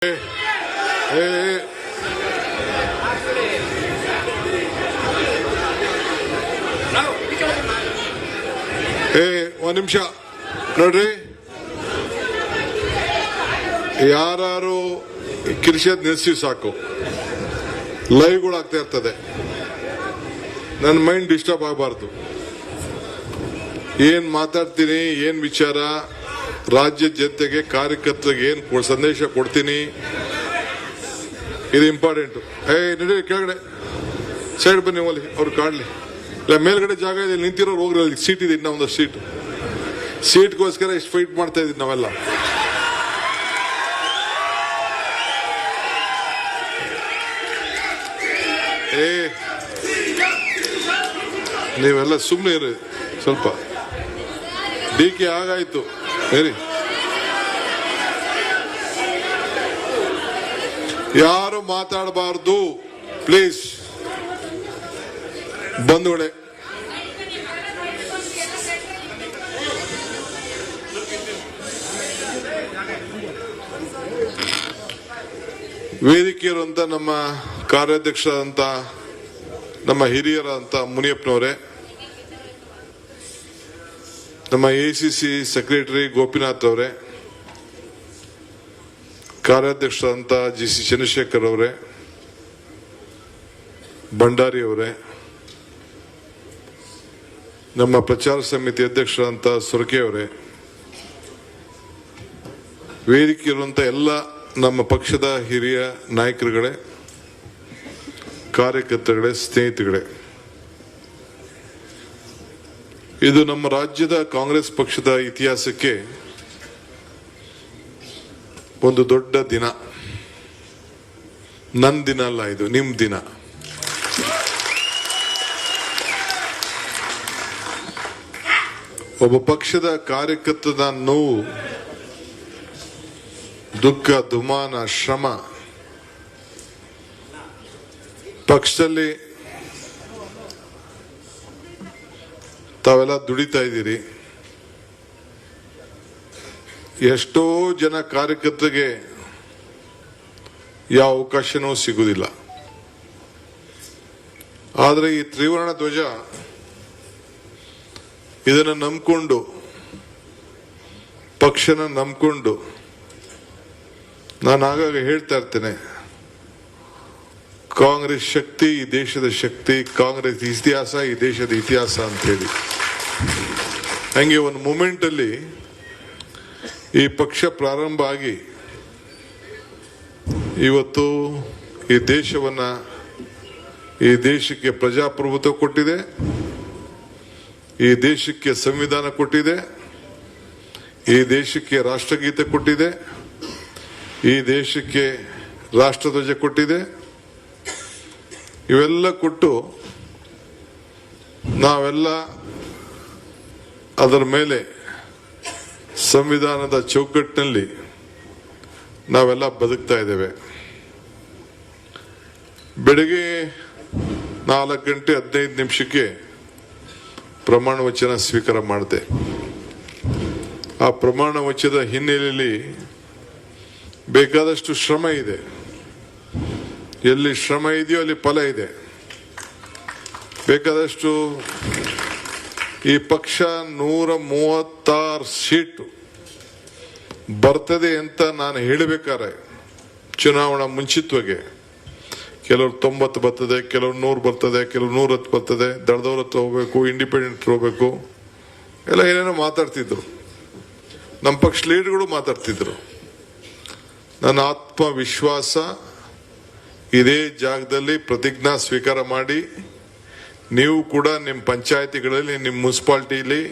ಒಂದ್ ನಿಮಿಷ ನೋಡ್ರಿ, ಯಾರು ಕಿರಿಸೋದ್ ನಿಲ್ಸಿ ಸಾಕು. ಲೈವ್ಗಳು ಆಗ್ತಾ ಇರ್ತದೆ, ನನ್ನ ಮೈಂಡ್ ಡಿಸ್ಟರ್ಬ್ ಆಗಬಾರ್ದು. ಏನ್ ಮಾತಾಡ್ತೀನಿ, ಏನ್ ವಿಚಾರ, ರಾಜ್ಯದ ಜನತೆಗೆ ಕಾರ್ಯಕರ್ತರಿಗೆ ಏನ್ ಸಂದೇಶ ಕೊಡ್ತೀನಿ, ಇದು ಇಂಪಾರ್ಟೆಂಟ್. ನಡಿ ಕೆಳಗಡೆ ಸೈಡ್ ಬನ್ನಿ, ಹೋಗ್ಲಿ ಅವ್ರು ಕಾಡ್ಲಿ. ಇಲ್ಲ ಮೇಲ್ಗಡೆ ಜಾಗ ಇದೆ, ನಿಂತಿರೋರು ಹೋಗ್ರಿ, ಅಲ್ಲಿ ಸೀಟ್ ಇದೆ, ಇನ್ನೂ ಒಂದಷ್ಟು ಸೀಟ್ಗೋಸ್ಕರ ಇಷ್ಟು ಫೈಟ್ ಮಾಡ್ತಾ ಇದೀವಿ ನಾವೆಲ್ಲ. ನೀವೆಲ್ಲ ಸುಮ್ಮನೆ ಇರಿ ಸ್ವಲ್ಪ. ಡಿಕೆ ಆಗಾಯ್ತು, ಹೇಳಿ. ಯಾರು ಮಾತಾಡಬಾರ್ದು ಪ್ಲೀಸ್ ಬಂಧುಗಳೇ. ವೇದಿಕೆಯರಂತ ನಮ್ಮ ಕಾರ್ಯಾಧ್ಯಕ್ಷರಾದಂತ ನಮ್ಮ ಹಿರಿಯರಂತ ಮುನಿಯಪ್ಪನವರೇ, ನಮ್ಮ ACC ಸೆಕ್ರೆಟರಿ ಗೋಪಿನಾಥ್ ಅವರೇ, ಕಾರ್ಯಾಧ್ಯಕ್ಷರಾದಂತ GC ಚಂದ್ರಶೇಖರ್ ಅವರೇ, ಭಂಡಾರಿ ಅವರೇ, ನಮ್ಮ ಪ್ರಚಾರ ಸಮಿತಿ ಅಧ್ಯಕ್ಷರಾದಂತ ಸೊರಕೆ ಅವರೇ, ವೇದಿಕೆಯಿರುವಂತ ಎಲ್ಲ ನಮ್ಮ ಪಕ್ಷದ ಹಿರಿಯ ನಾಯಕರುಗಳೇ, ಕಾರ್ಯಕರ್ತರುಗಳೇ, ಸ್ನೇಹಿತರುಗಳೇ, ಇದು ನಮ್ಮ ರಾಜ್ಯದ ಕಾಂಗ್ರೆಸ್ ಪಕ್ಷದ ಇತಿಹಾಸಕ್ಕೆ ಒಂದು ದೊಡ್ಡ ದಿನ. ನನ್ನ ದಿನ ಅಲ್ಲ, ಇದು ನಿಮ್ ದಿನ. ಒಬ್ಬ ಪಕ್ಷದ ಕಾರ್ಯಕರ್ತನ ನೋವು, ದುಃಖ, ದುಮಾನ, ಶ್ರಮ, ಪಕ್ಷದಲ್ಲಿ ತಾವೆಲ್ಲ ದುಡಿತಾ ಇದ್ದೀರಿ. ಎಷ್ಟೋ ಜನ ಕಾರ್ಯಕರ್ತರಿಗೆ ಯಾವ ಅವಕಾಶನೂ ಸಿಗುವುದಿಲ್ಲ. ಆದರೆ ಈ ತ್ರಿವರ್ಣ ಧ್ವಜ ಇದನ್ನು ನಂಬಿಕೊಂಡು, ಪಕ್ಷನ ನಂಬಿಕೊಂಡು, ನಾನು ಆಗಾಗ ಹೇಳ್ತಾ ಇರ್ತೇನೆ, ಕಾಂಗ್ರೆಸ್ ಶಕ್ತಿ ಈ ದೇಶದ ಶಕ್ತಿ, ಕಾಂಗ್ರೆಸ್ ಇತಿಹಾಸ ಈ ದೇಶದ ಇತಿಹಾಸ ಅಂತ ಹೇಳಿ. ಹಂಗೆ ಒಂದು ಮೂಮೆಂಟ್ ಅಲ್ಲಿ ಈ ಪಕ್ಷ ಪ್ರಾರಂಭ ಆಗಿ ಇವತ್ತು ಈ ದೇಶವನ್ನ, ಈ ದೇಶಕ್ಕೆ ಪ್ರಜಾಪ್ರಭುತ್ವ ಕೊಟ್ಟಿದೆ, ಈ ದೇಶಕ್ಕೆ ಸಂವಿಧಾನ ಕೊಟ್ಟಿದೆ, ಈ ದೇಶಕ್ಕೆ ರಾಷ್ಟ್ರಗೀತೆ ಕೊಟ್ಟಿದೆ, ಈ ದೇಶಕ್ಕೆ ರಾಷ್ಟ್ರಧ್ವಜ ಕೊಟ್ಟಿದೆ. ಇವೆಲ್ಲ ಕೊಟ್ಟು ನಾವೆಲ್ಲ ಅದರ ಮೇಲೆ ಸಂವಿಧಾನದ ಚೌಕಟ್ಟಿನಲ್ಲಿ ನಾವೆಲ್ಲ ಬದುಕ್ತಾ ಇದ್ದೇವೆ. ಬೆಳಗ್ಗೆ 4:15 ಪ್ರಮಾಣ ವಚನ ಸ್ವೀಕಾರ ಮಾಡಿದೆ. ಆ ಪ್ರಮಾಣ ವಚನದ ಹಿನ್ನೆಲೆಯಲ್ಲಿ ಬೇಕಾದಷ್ಟು ಶ್ರಮ ಇದೆ. ಎಲ್ಲಿ ಶ್ರಮ ಇದೆಯೋ ಅಲ್ಲಿ ಫಲ ಇದೆ. ಬೇಕಾದಷ್ಟು ಈ ಪಕ್ಷ 136 ಸೀಟು ಬರ್ತದೆ ಅಂತ ನಾನು ಹೇಳಬೇಕಾರೆ ಚುನಾವಣಾ ಮುಂಚಿತವಾಗಿ ಕೆಲವರು 90 ಬರ್ತದೆ, ಕೆಲವರು 100 ಬರ್ತದೆ, ಕೆಲವರು 110 ಬರ್ತದೆ, ದಳದವ್ರ ಹತ್ರ ಹೋಗ್ಬೇಕು, ಇಂಡಿಪೆಂಡೆಂಟ್ ಹೋಗ್ಬೇಕು, ಎಲ್ಲ ಏನೇನೋ ಮಾತಾಡ್ತಿದ್ರು. ನಮ್ಮ ಪಕ್ಷ ಲೀಡರ್ಗಳು ಮಾತಾಡ್ತಿದ್ರು. ನನ್ನ ಆತ್ಮವಿಶ್ವಾಸ, ಇದೇ ಜಾಗದಲ್ಲಿ ಪ್ರತಿಜ್ಞಾ ಸ್ವೀಕಾರ ಮಾಡಿ ನೀವು ಕೂಡ ನಿಮ್ಮ ಪಂಚಾಯತಿಗಳಲ್ಲಿ, ನಿಮ್ಮ ಮುನ್ಸಿಪಾಲಿಟಿಲಿ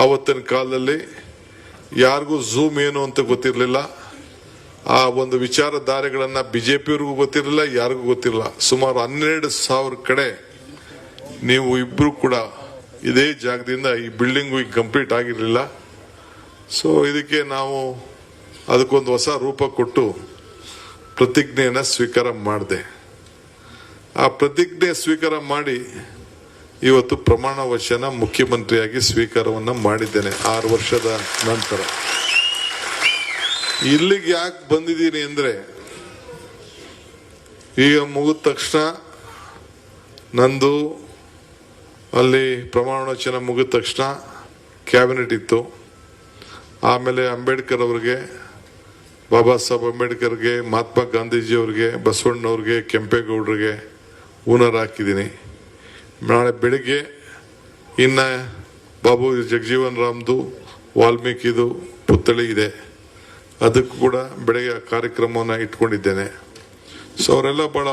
ಆವತ್ತಿನ ಕಾಲದಲ್ಲಿ ಯಾರಿಗೂ ಝೂಮ್ ಏನು ಅಂತ ಗೊತ್ತಿರಲಿಲ್ಲ. ಆ ಒಂದು ವಿಚಾರಧಾರೆಗಳನ್ನ ಬಿಜೆಪಿಯವ್ರಿಗೂ ಗೊತ್ತಿರಲಿಲ್ಲ, ಯಾರಿಗೂ ಗೊತ್ತಿರಲಿಲ್ಲ. ಸುಮಾರು 12,000 ಕಡೆ ನೀವು ಇಬ್ರು ಕೂಡ ಇದೇ ಜಾಗದಿಂದ, ಈ ಬಿಲ್ಡಿಂಗು ಈಗ ಕಂಪ್ಲೀಟ್ ಆಗಿರಲಿಲ್ಲ. ಸೊ ಇದಕ್ಕೆ ನಾವು ಅದಕ್ಕೊಂದು ಹೊಸ ರೂಪ ಕೊಟ್ಟು ಪ್ರತಿಜ್ಞೆಯನ್ನ ಸ್ವೀಕಾರ ಮಾಡಿದೆ. ಆ ಪ್ರತಿಜ್ಞೆ ಸ್ವೀಕಾರ ಮಾಡಿ ಇವತ್ತು ಪ್ರಮಾಣ ವಚನ ಮುಖ್ಯಮಂತ್ರಿಯಾಗಿ ಸ್ವೀಕಾರವನ್ನ ಮಾಡಿದ್ದೇನೆ 6 ವರ್ಷದ ನಂತರ. ಇಲ್ಲಿಗೆ ಯಾಕೆ ಬಂದಿದ್ದೀನಿ ಅಂದ್ರೆ, ಈಗ ಮುಗಿದ ತಕ್ಷಣ ನಂದು ಅಲ್ಲಿ ಪ್ರಮಾಣ ವಚನ ಮುಗಿದ ತಕ್ಷಣ ಕ್ಯಾಬಿನೆಟ್ ಇತ್ತು. ಆಮೇಲೆ ಅಂಬೇಡ್ಕರ್ ಅವ್ರಿಗೆ, ಬಾಬಾ ಸಾಹೇಬ್ ಅಂಬೇಡ್ಕರ್ಗೆ, ಮಹಾತ್ಮ ಗಾಂಧೀಜಿಯವ್ರಿಗೆ, ಬಸವಣ್ಣವ್ರಿಗೆ, ಕೆಂಪೇಗೌಡರಿಗೆ ಹೂನರ್ ಹಾಕಿದ್ದೀನಿ. ನಾಳೆ ಬೆಳಿಗ್ಗೆ ಇನ್ನು ಬಾಬು ಜಗಜೀವನ್ ರಾಮ್ದು, ವಾಲ್ಮೀಕಿದು ಪುತ್ಥಳಿ ಇದೆ, ಅದಕ್ಕೂ ಕೂಡ ಬೆಳಗ್ಗೆ ಕಾರ್ಯಕ್ರಮವನ್ನು ಇಟ್ಕೊಂಡಿದ್ದೇನೆ. ಸೊ ಅವರೆಲ್ಲ ಬಹಳ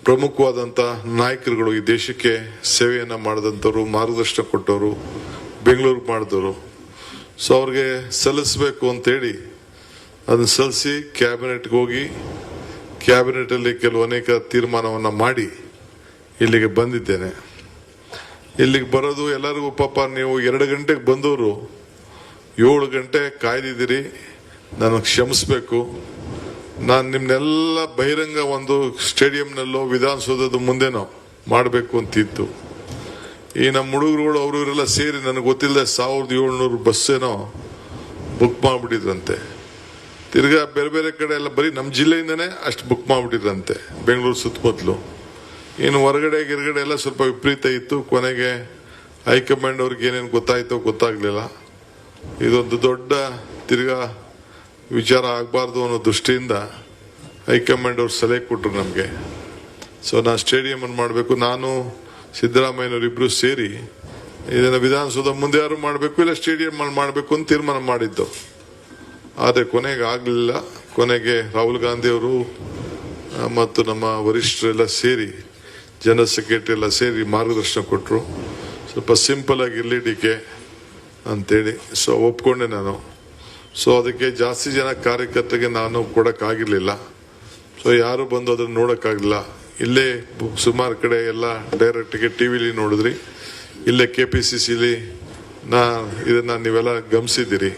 ಪ್ರಮುಖವಾದಂಥ ನಾಯಕರುಗಳು, ಈ ದೇಶಕ್ಕೆ ಸೇವೆಯನ್ನು ಮಾಡಿದಂಥವ್ರು, ಮಾರ್ಗದರ್ಶನ ಕೊಟ್ಟವರು, ಬೆಂಗಳೂರಿಗೆ ಮಾಡಿದವರು. ಸೊ ಅವ್ರಿಗೆ ಸಲ್ಲಿಸಬೇಕು ಅಂತೇಳಿ ಅದನ್ನು ಸಲ್ಲಿಸಿ ಕ್ಯಾಬಿನೆಟ್ಗೆ ಹೋಗಿ ಕ್ಯಾಬಿನೆಟಲ್ಲಿ ಅನೇಕ ತೀರ್ಮಾನವನ್ನು ಮಾಡಿ ಇಲ್ಲಿಗೆ ಬಂದಿದ್ದೇನೆ. ಇಲ್ಲಿಗೆ ಬರೋದು ಎಲ್ಲರಿಗೂ ಪಾಪ, ನೀವು 2 ಗಂಟೆಗೆ ಬಂದವರು 7 ಗಂಟೆ ಕಾಯ್ದಿದ್ದೀರಿ, ನನಗೆ ಕ್ಷಮಿಸ್ಬೇಕು. ನಾನು ನಿಮ್ಮನ್ನೆಲ್ಲ ಬಹಿರಂಗ ಒಂದು ಸ್ಟೇಡಿಯಂನಲ್ಲೋ ವಿಧಾನಸೌಧದ ಮುಂದೆನೋ ಮಾಡಬೇಕು ಅಂತಿತ್ತು. ಈ ನಮ್ಮ ಹುಡುಗರುಗಳು ಅವರು ಇವರೆಲ್ಲ ಸೇರಿ ನನಗೆ ಗೊತ್ತಿಲ್ಲದೆ 1700 ಬಸ್ಸೇನೋ ಬುಕ್ ಮಾಡಿಬಿಟ್ಟಿದ್ರಂತೆ. ತಿರ್ಗಾ ಬೇರೆ ಬೇರೆ ಕಡೆ ಎಲ್ಲ ಬರೀ ನಮ್ಮ ಜಿಲ್ಲೆಯಿಂದನೇ ಅಷ್ಟು ಬುಕ್ ಮಾಡಿಬಿಟ್ಟಿದ್ರಂತೆ, ಬೆಂಗಳೂರು ಸುತ್ತಮುತ್ತಲು. ಇನ್ನು ಹೊರಗಡೆ ಎಲ್ಲ ಸ್ವಲ್ಪ ವಿಪರೀತ ಇತ್ತು. ಕೊನೆಗೆ ಹೈಕಮಾಂಡ್ ಅವ್ರಿಗೆ ಏನೇನು ಗೊತ್ತಾಯ್ತೋ ಗೊತ್ತಾಗ್ಲಿಲ್ಲ. ಇದೊಂದು ದೊಡ್ಡ ತಿರ್ಗಾ ವಿಚಾರ ಆಗಬಾರ್ದು ಅನ್ನೋ ದೃಷ್ಟಿಯಿಂದ ಹೈಕಮಾಂಡ್ ಅವ್ರು ಸಲಹೆ ಕೊಟ್ಟರು ನಮಗೆ. ಸೊ ನಾನು ಸ್ಟೇಡಿಯಂ ಮಾಡಬೇಕು, ನಾನು ಸಿದ್ದರಾಮಯ್ಯನವ್ರು ಇಬ್ರು ಸೇರಿ ಇದನ್ನು ವಿಧಾನಸೌಧ ಮುಂದೆ ಯಾರು ಮಾಡಬೇಕು, ಇಲ್ಲ ಸ್ಟೇಡಿಯಂ ಮಾಡಬೇಕು ಅಂತ ತೀರ್ಮಾನ ಮಾಡಿದ್ದು. ಆದರೆ ಕೊನೆಗೆ ಆಗಲಿಲ್ಲ. ಕೊನೆಗೆ ರಾಹುಲ್ ಗಾಂಧಿ ಅವರು ಮತ್ತು ನಮ್ಮ ವರಿಷ್ಠರೆಲ್ಲ ಸೇರಿ, ಜನರಲ್ ಸೆಕ್ರೆಟರಿ ಎಲ್ಲ ಸೇರಿ ಮಾರ್ಗದರ್ಶನ ಕೊಟ್ಟರು. ಸ್ವಲ್ಪ ಸಿಂಪಲ್ ಆಗಿರಲಿ ಡಿಕೆ ಅಂತೇಳಿ. ಸೊ ಒಪ್ಕೊಂಡೆ ನಾನು. ಸೊ ಅದಕ್ಕೆ ಜಾಸ್ತಿ ಜನ ಕಾರ್ಯಕರ್ತರಿಗೆ ನಾನು ಕೊಡೋಕ್ಕಾಗಿರ್ಲಿಲ್ಲ. ಸೊ ಯಾರು ಬಂದು ಅದನ್ನು ನೋಡೋಕ್ಕಾಗಲಿಲ್ಲ. ಇಲ್ಲೇ ಸುಮಾರು ಕಡೆ ಎಲ್ಲ ಡೈರೆಕ್ಟ್ಗೆ ಟಿವಿಲಿ ನೋಡಿದ್ರಿ, ಇಲ್ಲೇ KPCCಲಿ ಇದನ್ನ ನೀವೆಲ್ಲ ಗಮನಿಸಿದ್ದೀರಿ.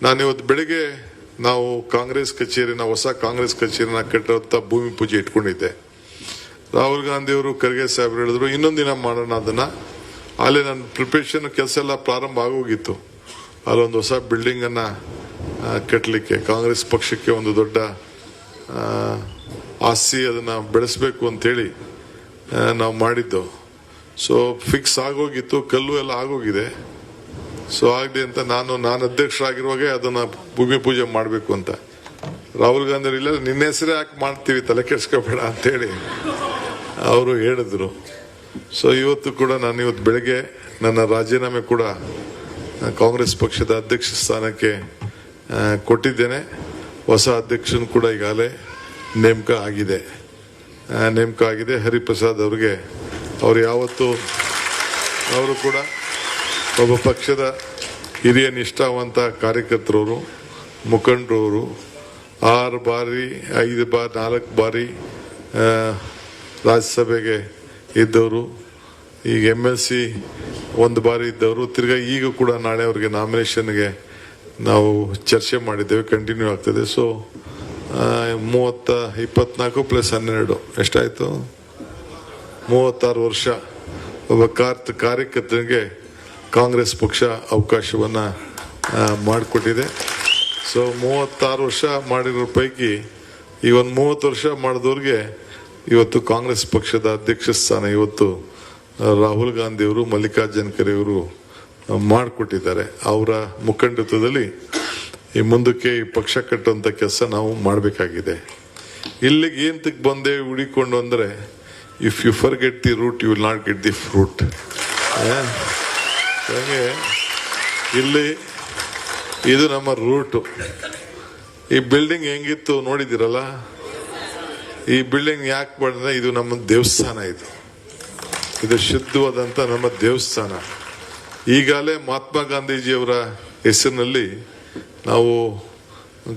ನಾನಿವತ್ತು ಬೆಳಿಗ್ಗೆ ನಾವು ಕಾಂಗ್ರೆಸ್ ಕಚೇರಿನ, ಹೊಸ ಕಾಂಗ್ರೆಸ್ ಕಚೇರಿನ ಕಟ್ಟಿರೋಂಥ ಭೂಮಿ ಪೂಜೆ ಇಟ್ಕೊಂಡಿದ್ದೆ. ರಾಹುಲ್ ಗಾಂಧಿ ಅವರು, ಖರ್ಗೆ ಸಾಹೇಬ್ರು ಹೇಳಿದ್ರು ಇನ್ನೊಂದಿನ ಮಾಡೋಣ ಅದನ್ನ. ಅಲ್ಲಿ ನನ್ನ ಪ್ರಿಪರೇಷನ್ ಕೆಲಸ ಎಲ್ಲ ಪ್ರಾರಂಭ ಆಗೋಗಿತ್ತು. ಅಲ್ಲೊಂದು ಹೊಸ ಬಿಲ್ಡಿಂಗ್ ಅನ್ನ ಕಟ್ಟಲಿಕ್ಕೆ ಕಾಂಗ್ರೆಸ್ ಪಕ್ಷಕ್ಕೆ ಒಂದು ದೊಡ್ಡ ಆಸ್ತಿ, ಅದನ್ನ ಬೆಳೆಸಬೇಕು ಅಂತೇಳಿ ನಾವು ಮಾಡಿದ್ದು. ಸೊ ಫಿಕ್ಸ್ ಆಗೋಗಿತ್ತು, ಕಲ್ಲು ಎಲ್ಲ ಆಗೋಗಿದೆ. ಸೊ ಆಗಲಿ ಅಂತ ನಾನು ಅಧ್ಯಕ್ಷರಾಗಿರುವಾಗ ಅದನ್ನ ಭೂಮಿ ಪೂಜೆ ಮಾಡಬೇಕು ಅಂತ. ರಾಹುಲ್ ಗಾಂಧಿ ಇಲ್ಲ, ನಿನ್ನ ಹೆಸರೇ ಯಾಕೆ ಮಾಡ್ತೀವಿ, ತಲೆ ಕೆಡಿಸ್ಕೋಬೇಡ ಅಂತೇಳಿ ಅವರು ಹೇಳಿದ್ರು. ಸೊ ಇವತ್ತು ಕೂಡ ನಾನು ಇವತ್ತು ಬೆಳಗ್ಗೆ ನನ್ನ ರಾಜೀನಾಮೆ ಕೂಡ ಕಾಂಗ್ರೆಸ್ ಪಕ್ಷದ ಅಧ್ಯಕ್ಷ ಸ್ಥಾನಕ್ಕೆ ಕೊಟ್ಟಿದ್ದೇನೆ. ಹೊಸ ಅಧ್ಯಕ್ಷನ ಕೂಡ ಈಗಾಗಲೇ ನೇಮಕ ಆಗಿದೆ. ಹರಿಪ್ರಸಾದ್ ಅವ್ರಿಗೆ, ಅವರು ಯಾವತ್ತು ಅವರು ಕೂಡ ಒಬ್ಬ ಪಕ್ಷದ ಹಿರಿಯ ನಿಷ್ಠಾವಂತ ಕಾರ್ಯಕರ್ತರವರು, ಮುಖಂಡರವರು. 6 ಬಾರಿ 5 ಬಾರಿ 4 ಬಾರಿ ರಾಜ್ಯಸಭೆಗೆ ಇದ್ದವರು, ಈಗ MLC 1 ಬಾರಿ ಇದ್ದವರು. ತಿರ್ಗಾ ಈಗ ಕೂಡ ನಾಳೆ ಅವರಿಗೆ ನಾಮಿನೇಷನ್ಗೆ ನಾವು ಚರ್ಚೆ ಮಾಡಿದ್ದೇವೆ, ಕಂಟಿನ್ಯೂ ಆಗ್ತದೆ. ಸೊ 24 + 12 ಎಷ್ಟಾಯ್ತು, 36 ವರ್ಷ ಒಬ್ಬ ಕಾರ್ಯಕರ್ತನಿಗೆ ಕಾಂಗ್ರೆಸ್ ಪಕ್ಷ ಅವಕಾಶವನ್ನ ಮಾಡಿಕೊಟ್ಟಿದೆ. ಸೊ 36 ವರ್ಷ ಮಾಡಿರೋ ಪೈಕಿ ಈ ಒಂದು 30 ವರ್ಷ ಮಾಡಿದವ್ರಿಗೆ ಇವತ್ತು ಕಾಂಗ್ರೆಸ್ ಪಕ್ಷದ ಅಧ್ಯಕ್ಷ ಸ್ಥಾನ ಇವತ್ತು ರಾಹುಲ್ ಗಾಂಧಿ ಅವರು, ಮಲ್ಲಿಕಾರ್ಜುನ್ ಖರ್ಗೆ ಅವರು ಮಾಡಿಕೊಟ್ಟಿದ್ದಾರೆ. ಅವರ ಮುಖಂಡತ್ವದಲ್ಲಿ ಈ ಮುಂದಕ್ಕೆ ಈ ಪಕ್ಷ ಕಟ್ಟುವಂತ ಕೆಲಸ ನಾವು ಮಾಡಬೇಕಾಗಿದೆ. ಇಲ್ಲಿಗೆ ಏಂತಕ್ಕೆ ಬಂದೆ ಹುಡಿಕೊಂಡು ಅಂದ್ರೆ, if you forget the root you will not get the fruit. ಹಾಗೆ ಇಲ್ಲಿ ಇದು ನಮ್ಮ ರೂಟು. ಈ ಬಿಲ್ಡಿಂಗ್ ಹೆಂಗಿತ್ತು ನೋಡಿದಿರಲ್ಲ. ಈ ಬಿಲ್ಡಿಂಗ್ ಯಾಕೆ ಮಾಡಿದ್ರೆ, ಇದು ನಮ್ಮ ದೇವಸ್ಥಾನ. ಇದು ಶುದ್ಧವಾದಂತ ನಮ್ಮ ದೇವಸ್ಥಾನ. ಈಗಾಗಲೇ ಮಹಾತ್ಮ ಗಾಂಧೀಜಿಯವರ ಹೆಸರಿನಲ್ಲಿ ನಾವು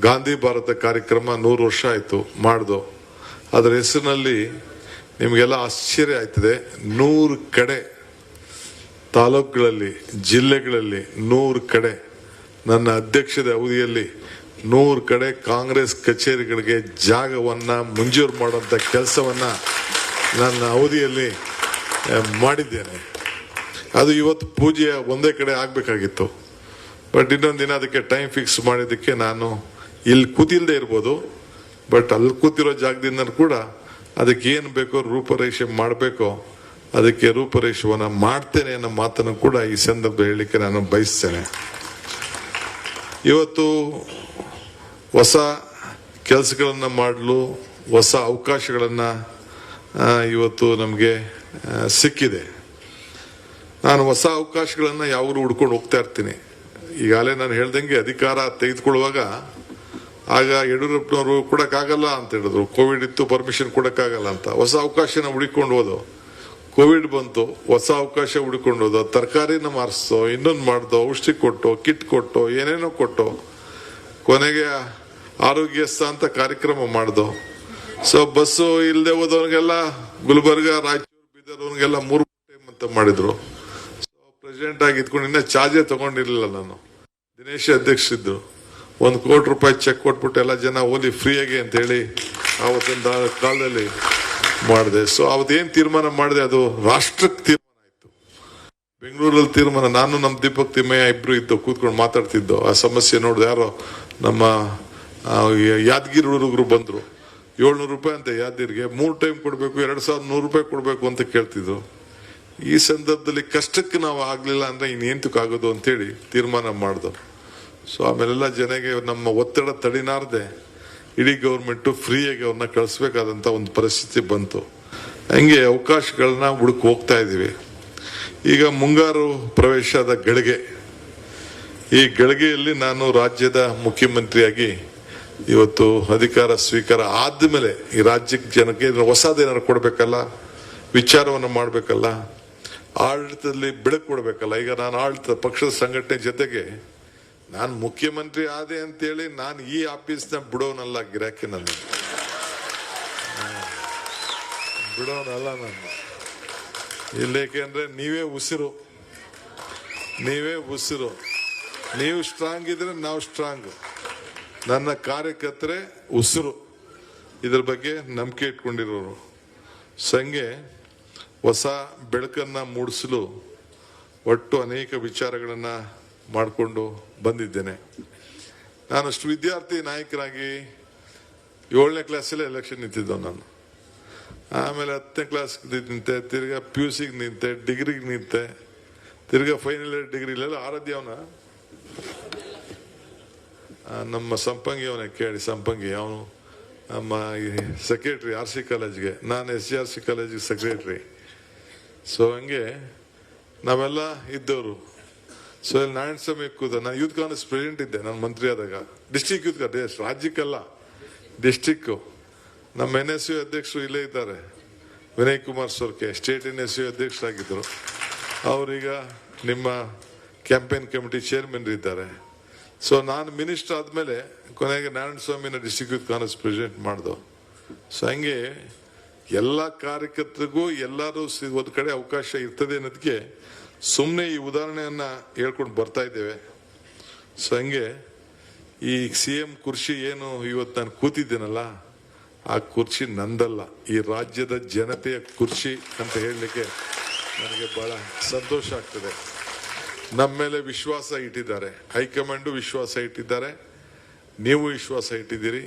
ಗಾಂಧಿ ಭಾರತ ಕಾರ್ಯಕ್ರಮ 100 ವರ್ಷ ಆಯ್ತು ಮಾಡ್ದು. ಅದರ ಹೆಸರಿನಲ್ಲಿ ನಿಮಗೆಲ್ಲ ಆಶ್ಚರ್ಯ ಆಯ್ತದೆ, 100 ಕಡೆ ತಾಲೂಕುಗಳಲ್ಲಿ, ಜಿಲ್ಲೆಗಳಲ್ಲಿ 100 ಕಡೆ ನನ್ನ ಅಧ್ಯಕ್ಷದ ಅವಧಿಯಲ್ಲಿ 100 ಕಡೆ ಕಾಂಗ್ರೆಸ್ ಕಚೇರಿಗಳಿಗೆ ಜಾಗವನ್ನ ಮಂಜೂರು ಮಾಡುವಂತ ಕೆಲಸವನ್ನ ನನ್ನ ಅವಧಿಯಲ್ಲಿ ಮಾಡಿದ್ದೇನೆ. ಅದು ಇವತ್ತು ಪೂಜೆ ಒಂದೇ ಕಡೆ ಆಗ್ಬೇಕಾಗಿತ್ತು. ಬಟ್ ಇನ್ನೊಂದು ದಿನ ಅದಕ್ಕೆ ಟೈಮ್ ಫಿಕ್ಸ್ ಮಾಡಿದ್ದಕ್ಕೆ ನಾನು ಇಲ್ಲಿ ಕೂತಿಲ್ದೇ ಇರ್ಬೋದು, ಬಟ್ ಅಲ್ಲಿ ಕೂತಿರೋ ಜಾಗದಿಂದ ಕೂಡ ಅದಕ್ಕೆ ಏನು ಬೇಕೋ ರೂಪರೇಷೆ ಮಾಡಬೇಕೋ ಅದಕ್ಕೆ ರೂಪರೇಷೆಯನ್ನು ಮಾಡ್ತೇನೆ ಅನ್ನೋ ಮಾತನ್ನು ಕೂಡ ಈ ಸಂದರ್ಭ ಹೇಳಲಿಕ್ಕೆ ನಾನು ಬಯಸ್ತೇನೆ. ಇವತ್ತು ಹೊಸ ಕೆಲಸಗಳನ್ನು ಮಾಡಲು ಹೊಸ ಅವಕಾಶಗಳನ್ನು ಇವತ್ತು ನಮಗೆ ಸಿಕ್ಕಿದೆ. ನಾನು ಹೊಸ ಅವಕಾಶಗಳನ್ನು ಯಾವಾಗಲೂ ಹುಡ್ಕೊಂಡು ಹೋಗ್ತಾ ಇರ್ತೀನಿ. ಈಗಾಗಲೇ ನಾನು ಹೇಳ್ದಂಗೆ ಅಧಿಕಾರ ತೆಗೆದುಕೊಳ್ಳುವಾಗ ಆಗ ಯಡಿಯೂರಪ್ಪನವರು ಕೊಡೋಕ್ಕಾಗಲ್ಲ ಅಂತ ಹೇಳಿದ್ರು, ಕೋವಿಡ್ ಇತ್ತು, ಪರ್ಮಿಷನ್ ಕೊಡೋಕ್ಕಾಗಲ್ಲ ಅಂತ. ಹೊಸ ಅವಕಾಶನ ಹುಡುಕೊಂಡು ಹೋದೋ, ಕೋವಿಡ್ ಬಂತು, ಹೊಸ ಅವಕಾಶ ಹುಡುಕೊಂಡು ಹೋದೋ, ತರಕಾರಿನ ಮಾರಿಸ್ತೋ, ಇನ್ನೊಂದು ಮಾಡ್ದೋ, ಔಷಧಿ ಕೊಟ್ಟು, ಕಿಟ್ ಕೊಟ್ಟು, ಏನೇನೋ ಕೊಟ್ಟು, ಕೊನೆಗೆ ಆರೋಗ್ಯಸ್ಥ ಅಂತ ಕಾರ್ಯಕ್ರಮ ಮಾಡ್ದೋ. ಸೊ ಬಸ್ಸು ಇಲ್ಲದೆ ಹೋದವ್ರಿಗೆಲ್ಲ ಗುಲ್ಬರ್ಗ, ರಾಯಚೂರು, ಬೀದರ್ವರೆಗೆಲ್ಲ 3 ಟೈಮ್ ಅಂತ ಮಾಡಿದ್ರು. ಸೊ ಪ್ರೆಸಿಡೆಂಟ್ ಆಗಿ ಇದ್ಕೊಂಡು ಇನ್ನೂ ಚಾರ್ಜೇ ತಗೊಂಡಿರ್ಲಿಲ್ಲ ನಾನು. ದಿನೇಶ್ ಅಧ್ಯಕ್ಷರಿದ್ರು, 1 ಕೋಟಿ ರೂಪಾಯಿ ಚೆಕ್ ಕೊಟ್ಬಿಟ್ಟು ಎಲ್ಲ ಜನ ಓದಿ ಫ್ರೀಯಾಗಿ ಅಂತ ಹೇಳಿ ಆವತ್ತಿನ ಕಾಲದಲ್ಲಿ ಮಾಡಿದೆ. ಸೊ ಅವತ್ತೇನು ತೀರ್ಮಾನ ಮಾಡಿದೆ ಅದು ರಾಷ್ಟ್ರಕ್ಕೆ ತೀರ್ಮಾನ ಆಯ್ತು. ಬೆಂಗಳೂರಲ್ಲಿ ತೀರ್ಮಾನ, ನಾನು ನಮ್ಮ ದೀಪಕ್ ತಿಮ್ಮಯ್ಯ ಇಬ್ರು ಇದ್ದು ಕೂತ್ಕೊಂಡು ಮಾತಾಡ್ತಿದ್ದೋ. ಆ ಸಮಸ್ಯೆ ನೋಡಿದೆ, ಯಾರೋ ನಮ್ಮ ಯಾದಗಿರಿ ಹುಡುಗರು ಬಂದ್ರು, 700 ರೂಪಾಯಿ ಅಂತ ಯಾದಗಿರಿಗೆ 3 ಟೈಮ್ ಕೊಡಬೇಕು, 2100 ರೂಪಾಯಿ ಕೊಡಬೇಕು ಅಂತ ಕೇಳ್ತಿದ್ರು. ಈ ಸಂದರ್ಭದಲ್ಲಿ ಕಷ್ಟಕ್ಕೆ ನಾವು ಆಗ್ಲಿಲ್ಲ ಅಂದ್ರೆ ಇನ್ನೇಂತಕ್ಕಾಗೋದು ಅಂತೇಳಿ ತೀರ್ಮಾನ ಮಾಡ್ದು. ಸೊ ಆಮೇಲೆಲ್ಲ ಜನಗೆ ನಮ್ಮ ಒತ್ತಡ ತಡಿನಾರ್ದೆ ಇಡೀ ಗೌರ್ಮೆಂಟ್ ಫ್ರೀಯಾಗಿ ಅವ್ರನ್ನ ಕಳಿಸ್ಬೇಕಾದಂತ ಒಂದು ಪರಿಸ್ಥಿತಿ ಬಂತು. ಹಂಗೆ ಅವಕಾಶಗಳನ್ನ ಹುಡುಕ್ ಹೋಗ್ತಾ ಇದೀವಿ. ಈಗ ಮುಂಗಾರು ಪ್ರವೇಶದ ಗಳಿಗೆ, ಈ ಗಳಿಗೆಯಲ್ಲಿ ನಾನು ರಾಜ್ಯದ ಮುಖ್ಯಮಂತ್ರಿಯಾಗಿ ಇವತ್ತು ಅಧಿಕಾರ ಸ್ವೀಕಾರ ಆದ್ಮೇಲೆ ಈ ರಾಜ್ಯಕ್ಕೆ ಜನಕ್ಕೆ ಹೊಸದೇನಾದ್ರು ಕೊಡ್ಬೇಕಲ್ಲ, ವಿಚಾರವನ್ನು ಮಾಡ್ಬೇಕಲ್ಲ, ಆಡಳಿತದಲ್ಲಿ ಬೆಳಕು ಕೊಡ್ಬೇಕಲ್ಲ. ಈಗ ನಾನು ಆಡಳಿತ ಪಕ್ಷದ ಸಂಘಟನೆ ಜೊತೆಗೆ ನಾನು ಮುಖ್ಯಮಂತ್ರಿ ಆದೆ ಅಂತೇಳಿ ನಾನು ಈ ಆಫೀಸ್ನ ಬಿಡೋನಲ್ಲ, ಗಿರಾಕಿ ನನ್ನ ಬಿಡೋನಲ್ಲ ನಾನು. ಇಲ್ಲೇಕೆಂದ್ರೆ ನೀವೇ ಉಸಿರು, ನೀವು ಸ್ಟ್ರಾಂಗ್ ಇದ್ರೆ ನಾವು ಸ್ಟ್ರಾಂಗ್. ನನ್ನ ಕಾರ್ಯಕರ್ತರೆ ಉಸಿರು, ಇದ್ರ ಬಗ್ಗೆ ನಂಬಿಕೆ ಇಟ್ಕೊಂಡಿರೋರು. ಸಂಘೆ ಹೊಸ ಬೆಳಕನ್ನ ಮೂಡಿಸಲು ಒಟ್ಟು ಅನೇಕ ವಿಚಾರಗಳನ್ನ ಮಾಡಿಕೊಂಡು ಬಂದಿದ್ದೇನೆ. ನಾನಷ್ಟು ವಿದ್ಯಾರ್ಥಿ ನಾಯಕರಾಗಿ 7ನೇ ಕ್ಲಾಸಲ್ಲೇ ಎಲೆಕ್ಷನ್ ನಿಂತಿದ್ದವ ನಾನು. ಆಮೇಲೆ 10ನೇ ಕ್ಲಾಸ್ ನಿಂತೆ, ತಿರ್ಗಾ PUC ನಿಂತೆ, ಡಿಗ್ರಿಗೆ ನಿಂತೆ, ತಿರ್ಗಾ ಫೈನಲ್ ಇಯರ್ ಡಿಗ್ರಿಲೆಲ್ಲ ಆರಾಧ್ಯವನ ನಮ್ಮ ಸಂಪಂಗಿ ಅವನೇ ಕೇಳಿ, ಸಂಪಂಗಿ ಅವನು ನಮ್ಮ ಸೆಕ್ರೆಟ್ರಿ RC ಕಾಲೇಜ್ಗೆ, ನಾನು SGRC ಕಾಲೇಜಿಗೆ ಸೆಕ್ರೆಟ್ರಿ. ಸೊ ಹಂಗೆ ನಾವೆಲ್ಲ ಇದ್ದವರು. ಸೊ ಇಲ್ಲಿ ನಾರಾಯಣ ಸ್ವಾಮಿ ಕೂದ, ನಾನು ಯೂತ್ ಕಾಂಗ್ರೆಸ್ ಪ್ರೆಸಿಡೆಂಟ್ ಇದ್ದೆ ನಾನು ಮಂತ್ರಿ ಆದಾಗ. ಡಿಸ್ಟ್ರಿಕ್ಟ್ ಯೂತ್ ಕಾಂಗ್ರೆಸ್, ರಾಜ್ಯಕ್ಕಲ್ಲ ಡಿಸ್ಟ್ರಿಕ್ಕು. ನಮ್ಮ NSU ಅಧ್ಯಕ್ಷರು ಇಲ್ಲೇ ಇದ್ದಾರೆ, ವಿನಯ್ ಕುಮಾರ್ ಸೋರ್ಕೆ, ಸ್ಟೇಟ್ NSU ಅಧ್ಯಕ್ಷರಾಗಿದ್ದರು. ಅವರೀಗ ನಿಮ್ಮ ಕ್ಯಾಂಪೇನ್ ಕಮಿಟಿ ಚೇರ್ಮನ್ ಇದ್ದಾರೆ. ಸೊ ನಾನು ಮಿನಿಸ್ಟರ್ ಆದ್ಮೇಲೆ ಕೊನೆಗೆ ನಾರಾಯಣ ಸ್ವಾಮಿನ ಡಿಸ್ಟ್ರಿಕ್ಟ್ ಯೂತ್ ಕಾಂಗ್ರೆಸ್ ಪ್ರೆಸಿಡೆಂಟ್ ಮಾಡ್ದು. ಸೊ ಹಂಗೆ ಎಲ್ಲ ಕಾರ್ಯಕರ್ತರಿಗೂ ಎಲ್ಲರೂ ಒಂದು ಕಡೆ ಅವಕಾಶ ಇರ್ತದೆ ಅನ್ನೋದಕ್ಕೆ ಸುಮ್ಮನೆ ಈ ಉದಾಹರಣೆಯನ್ನ ಹೇಳ್ಕೊಂಡು ಬರ್ತಾ ಇದ್ದೇವೆ. ಸೊ ಹಂಗೆ ಈ CM ಕುರ್ಚಿ ಏನು ಇವತ್ತು ನಾನು ಕೂತಿದ್ದೇನಲ್ಲ, ಆ ಕುರ್ಚಿ ನಂದಲ್ಲ, ಈ ರಾಜ್ಯದ ಜನತೆಯ ಕುರ್ಚಿ ಅಂತ ಹೇಳಲಿಕ್ಕೆ ನನಗೆ ಬಹಳ ಸಂತೋಷ ಆಗ್ತದೆ. ನಮ್ಮ ಮೇಲೆ ವಿಶ್ವಾಸ ಇಟ್ಟಿದ್ದಾರೆ, ಹೈಕಮಾಂಡು ವಿಶ್ವಾಸ ಇಟ್ಟಿದ್ದಾರೆ, ನೀವು ವಿಶ್ವಾಸ ಇಟ್ಟಿದ್ದೀರಿ.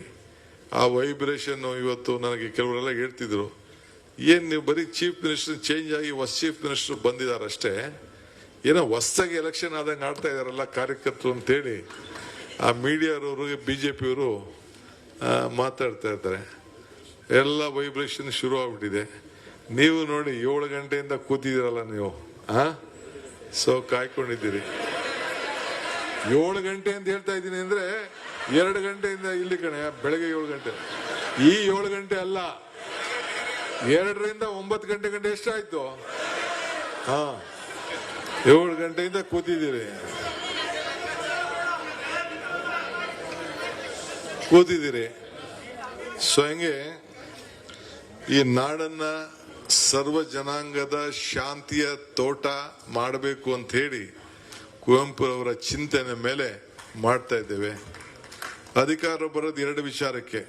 ಆ ವೈಬ್ರೇಷನ್ ಇವತ್ತು ನನಗೆ ಕೆಲವರೆಲ್ಲ ಹೇಳ್ತಿದ್ರು, ಏನ್ ನೀವು ಬರೀ ಚೀಫ್ ಮಿನಿಸ್ಟರ್ ಚೇಂಜ್ ಆಗಿ ಹೊಸ ಚೀಫ್ ಮಿನಿಸ್ಟರ್ ಬಂದಿದ್ದಾರೆ ಅಷ್ಟೇ, ಏನೋ ಹೊಸದಾಗಿ ಎಲೆಕ್ಷನ್ ಆದಂಗೆ ಆಡ್ತಾ ಇದಾರಲ್ಲ ಕಾರ್ಯಕರ್ತರು ಅಂತೇಳಿ ಆ ಮೀಡಿಯಾದವರು BJPಯವರು ಮಾತಾಡ್ತಾ ಇರ್ತಾರೆ. ಎಲ್ಲ ವೈಬ್ರೇಷನ್ ಶುರು ಆಗ್ಬಿಟ್ಟಿದೆ. ನೀವು ನೋಡಿ 7 ಗಂಟೆಯಿಂದ ಕೂತಿದ್ದೀರಲ್ಲ ನೀವು, ಸೊ ಕಾಯ್ಕೊಂಡಿದ್ದೀರಿ. 7 ಗಂಟೆ ಅಂತ ಹೇಳ್ತಾ ಇದ್ದೀನಿ ಅಂದ್ರೆ 2 ಗಂಟೆಯಿಂದ ಇಲ್ಲಿ ಕಣೆ, ಬೆಳಗ್ಗೆ 7 ಗಂಟೆ. ಈ 7 ಗಂಟೆ ಅಲ್ಲ, 2ರಿಂದ 9 ಗಂಟೆ ಗಂಟೆ ಎಷ್ಟಾಯ್ತು? 7 ಗಂಟೆಯಿಂದ ಕೂತಿದ್ದೀರಿ. ಸೊ ಹಂಗೆ ಈ ನಾಡನ್ನ ಸರ್ವ ಜನಾಂಗದ ಶಾಂತಿಯ ತೋಟ ಮಾಡಬೇಕು ಅಂತ ಹೇಳಿ ಕುವೆಂಪು ಅವರ ಚಿಂತನೆ ಮೇಲೆ ಮಾಡ್ತಾ ಇದ್ದೇವೆ. ಅಧಿಕಾರ ಬರೋದು 2 ವಿಚಾರಕ್ಕೆ,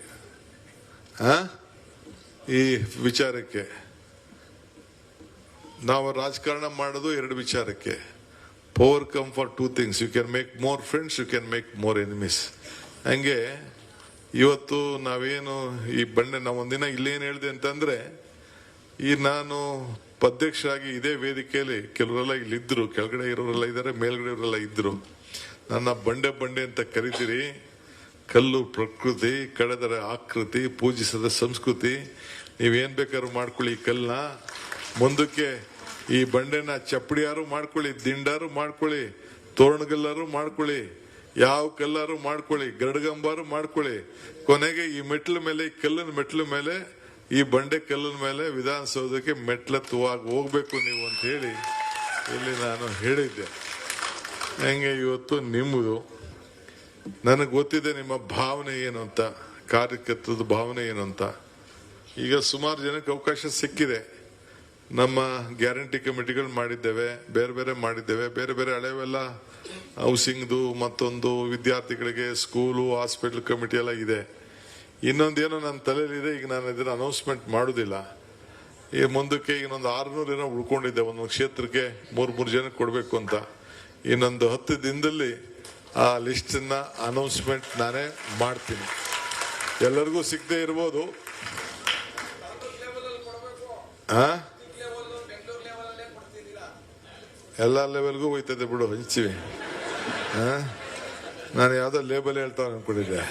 ಈ ವಿಚಾರಕ್ಕೆ ನಾವು ರಾಜಕಾರಣ ಮಾಡೋದು 2 ವಿಚಾರಕ್ಕೆ. Power come for two things, you can make more friends, you can make more enemies. ಹಂಗೆ ಇವತ್ತು ನಾವೇನು ಈ ಬಂಡೆ ನಾವು ಒಂದಿನ ಇಲ್ಲೇನು ಹೇಳಿದೆ ಅಂತಂದ್ರೆ, ಈ ನಾನು ಅಧ್ಯಕ್ಷರಾಗಿ ಇದೇ ವೇದಿಕೆಯಲ್ಲಿ ಕೆಲವರೆಲ್ಲ ಇಲ್ಲಿದ್ರು, ಕೆಳಗಡೆ ಇರೋರೆಲ್ಲ ಇದ್ದಾರೆ, ಮೇಲ್ಗಡೆ ಇವರೆಲ್ಲ ಇದ್ರು. ನನ್ನ ಬಂಡೆ ಬಂಡೆ ಅಂತ ಕರಿತೀರಿ. ಕಲ್ಲು ಪ್ರಕೃತಿ, ಕಳೆದರೆ ಆಕೃತಿ, ಪೂಜಿಸದ ಸಂಸ್ಕೃತಿ. ನೀವೇನ್ ಬೇಕಾದ್ರೂ ಮಾಡ್ಕೊಳ್ಳಿ ಈ ಕಲ್ಲನ್ನ. ಮುಂದಕ್ಕೆ ಈ ಬಂಡೆನ ಚಪ್ಪಡಿಯಾರು ಮಾಡ್ಕೊಳ್ಳಿ, ದಿಂಡಾರು ಮಾಡ್ಕೊಳ್ಳಿ, ತೋರಣಗಲ್ಲಾರು ಮಾಡ್ಕೊಳ್ಳಿ, ಯಾವ ಕಲ್ಲಾರು ಮಾಡ್ಕೊಳ್ಳಿ, ಗರಡ್ಗಂಬಾರು ಮಾಡ್ಕೊಳ್ಳಿ. ಕೊನೆಗೆ ಈ ಮೆಟ್ಲ ಮೇಲೆ, ಈ ಕಲ್ಲಿನ ಮೆಟ್ಲ ಮೇಲೆ, ಈ ಬಂಡೆ ಕಲ್ಲಿನ ಮೇಲೆ ವಿಧಾನಸೌಧಕ್ಕೆ ಮೆಟ್ಲತ್ತುವಾಗಿ ಹೋಗ್ಬೇಕು ನೀವು ಅಂತ ಹೇಳಿ ಇಲ್ಲಿ ನಾನು ಹೇಳಿದ್ದೆ. ಹೆಂಗೆ ಇವತ್ತು ನಿಮ್ಮದು ನನಗೆ ಗೊತ್ತಿದೆ ನಿಮ್ಮ ಭಾವನೆ ಏನು ಅಂತ, ಕಾರ್ಯಕರ್ತದ ಭಾವನೆ ಏನು ಅಂತ. ಈಗ ಸುಮಾರು ಜನಕ್ಕೆ ಅವಕಾಶ ಸಿಕ್ಕಿದೆ. ನಮ್ಮ ಗ್ಯಾರಂಟಿ ಕಮಿಟಿಗಳು ಮಾಡಿದ್ದೇವೆ, ಬೇರೆ ಬೇರೆ ಮಾಡಿದ್ದೇವೆ, ಬೇರೆ ಬೇರೆ ಹಳೆವೆಲ್ಲ ಹೌಸಿಂಗ್ದು, ಮತ್ತೊಂದು ವಿದ್ಯಾರ್ಥಿಗಳಿಗೆ ಸ್ಕೂಲು ಹಾಸ್ಪಿಟಲ್ ಕಮಿಟಿ ಎಲ್ಲ ಇದೆ. ಇನ್ನೊಂದೇನೋ ನನ್ನ ತಲೆಯಲ್ಲಿದೆ, ಈಗ ನಾನು ಇದನ್ನ ಅನೌನ್ಸ್ಮೆಂಟ್ ಮಾಡೋದಿಲ್ಲ. ಈ ಮುಂದಕ್ಕೆ ಇನ್ನೊಂದು 600 ಏನೋ ಉಳ್ಕೊಂಡಿದ್ದೆ, ಒಂದೊಂದು ಕ್ಷೇತ್ರಕ್ಕೆ 3 ಜನಕ್ಕೆ ಕೊಡಬೇಕು ಅಂತ. ಇನ್ನೊಂದು 10 ದಿನದಲ್ಲಿ ಆ ಲಿಸ್ಟನ್ನ ಅನೌನ್ಸ್ಮೆಂಟ್ ನಾನೇ ಮಾಡ್ತೀನಿ. ಎಲ್ಲರಿಗೂ ಸಿಗದೆ ಇರ್ಬೋದು. ಎಲ್ಲ ಲೆವೆಲ್ಗೂ ಹೋಯ್ತದೆ ಬಿಡು, ಹಂಚ್ತೀವಿ. ನಾನು ಯಾವ್ದೋ ಲೇಬಲ್ ಹೇಳ್ತಾವ ಅನ್ಕೊಂಡಿದ್ದೆ.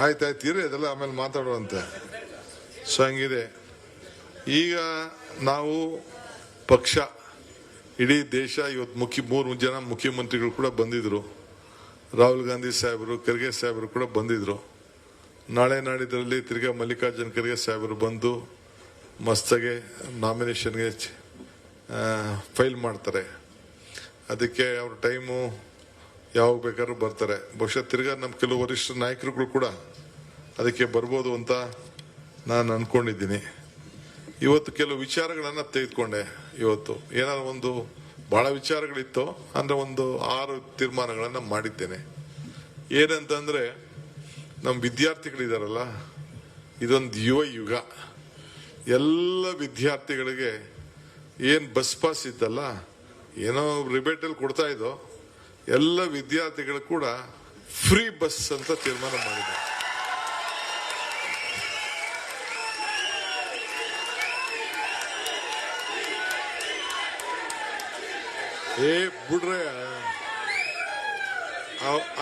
ಆಯ್ತಾಯ್ತು ಇರಿ, ಅದೆಲ್ಲ ಆಮೇಲೆ ಮಾತಾಡುವಂತೆ. ಸೊ ಹಂಗಿದೆ. ಈಗ ನಾವು ಪಕ್ಷ, ಇಡೀ ದೇಶ ಇವತ್ತು 3 ಜನ ಮುಖ್ಯಮಂತ್ರಿಗಳು ಕೂಡ ಬಂದಿದ್ರು. ರಾಹುಲ್ ಗಾಂಧಿ ಸಾಹೇಬರು, ಖರ್ಗೆ ಸಾಹೇಬರು ಕೂಡ ಬಂದಿದ್ರು. ನಾಳೆ ನಾಡಿದ್ರಲ್ಲಿ ತಿರ್ಗಾ ಮಲ್ಲಿಕಾರ್ಜುನ್ ಖರ್ಗೆ ಸಾಹೇಬರು ಬಂದು ಮಸ್ತಾಗೆ ನಾಮಿನೇಷನ್ಗೆ ಫೈಲ್ ಮಾಡ್ತಾರೆ. ಅದಕ್ಕೆ ಅವ್ರ ಟೈಮು ಯಾವಾಗ ಬೇಕಾದ್ರೂ ಬರ್ತಾರೆ. ಬಹುಶಃ ತಿರ್ಗಾ ನಮ್ಮ ಕೆಲವು ವರಿಷ್ಠ ನಾಯಕರುಗಳು ಕೂಡ ಅದಕ್ಕೆ ಬರ್ಬೋದು ಅಂತ ನಾನು ಅನ್ಕೊಂಡಿದ್ದೀನಿ. ಇವತ್ತು ಕೆಲವು ವಿಚಾರಗಳನ್ನ ತೆಗೆದುಕೊಂಡೆ. ಇವತ್ತು ಏನಾದ್ರು ಒಂದು ಬಹಳ ವಿಚಾರಗಳಿತ್ತು ಅಂದ್ರೆ ಒಂದು 6 ತೀರ್ಮಾನಗಳನ್ನ ಮಾಡಿದ್ದೇನೆ. ಏನಂತಂದ್ರೆ, ನಮ್ಮ ವಿದ್ಯಾರ್ಥಿಗಳಿದಾರಲ್ಲ, ಇದೊಂದು ಯುವ ಯುಗ. ಎಲ್ಲ ವಿದ್ಯಾರ್ಥಿಗಳಿಗೆ ಏನ್ ಬಸ್ ಪಾಸ್ ಇತ್ತಲ್ಲ, ಏನೋ ರಿಬೇಟಲ್ಲಿ ಕೊಡ್ತಾ ಇದ್ದೋ, ಎಲ್ಲ ವಿದ್ಯಾರ್ಥಿಗಳು ಕೂಡ ಫ್ರೀ ಬಸ್ ಅಂತ ತೀರ್ಮಾನ ಮಾಡಿದೆ. ಬಿಡ್ರೆ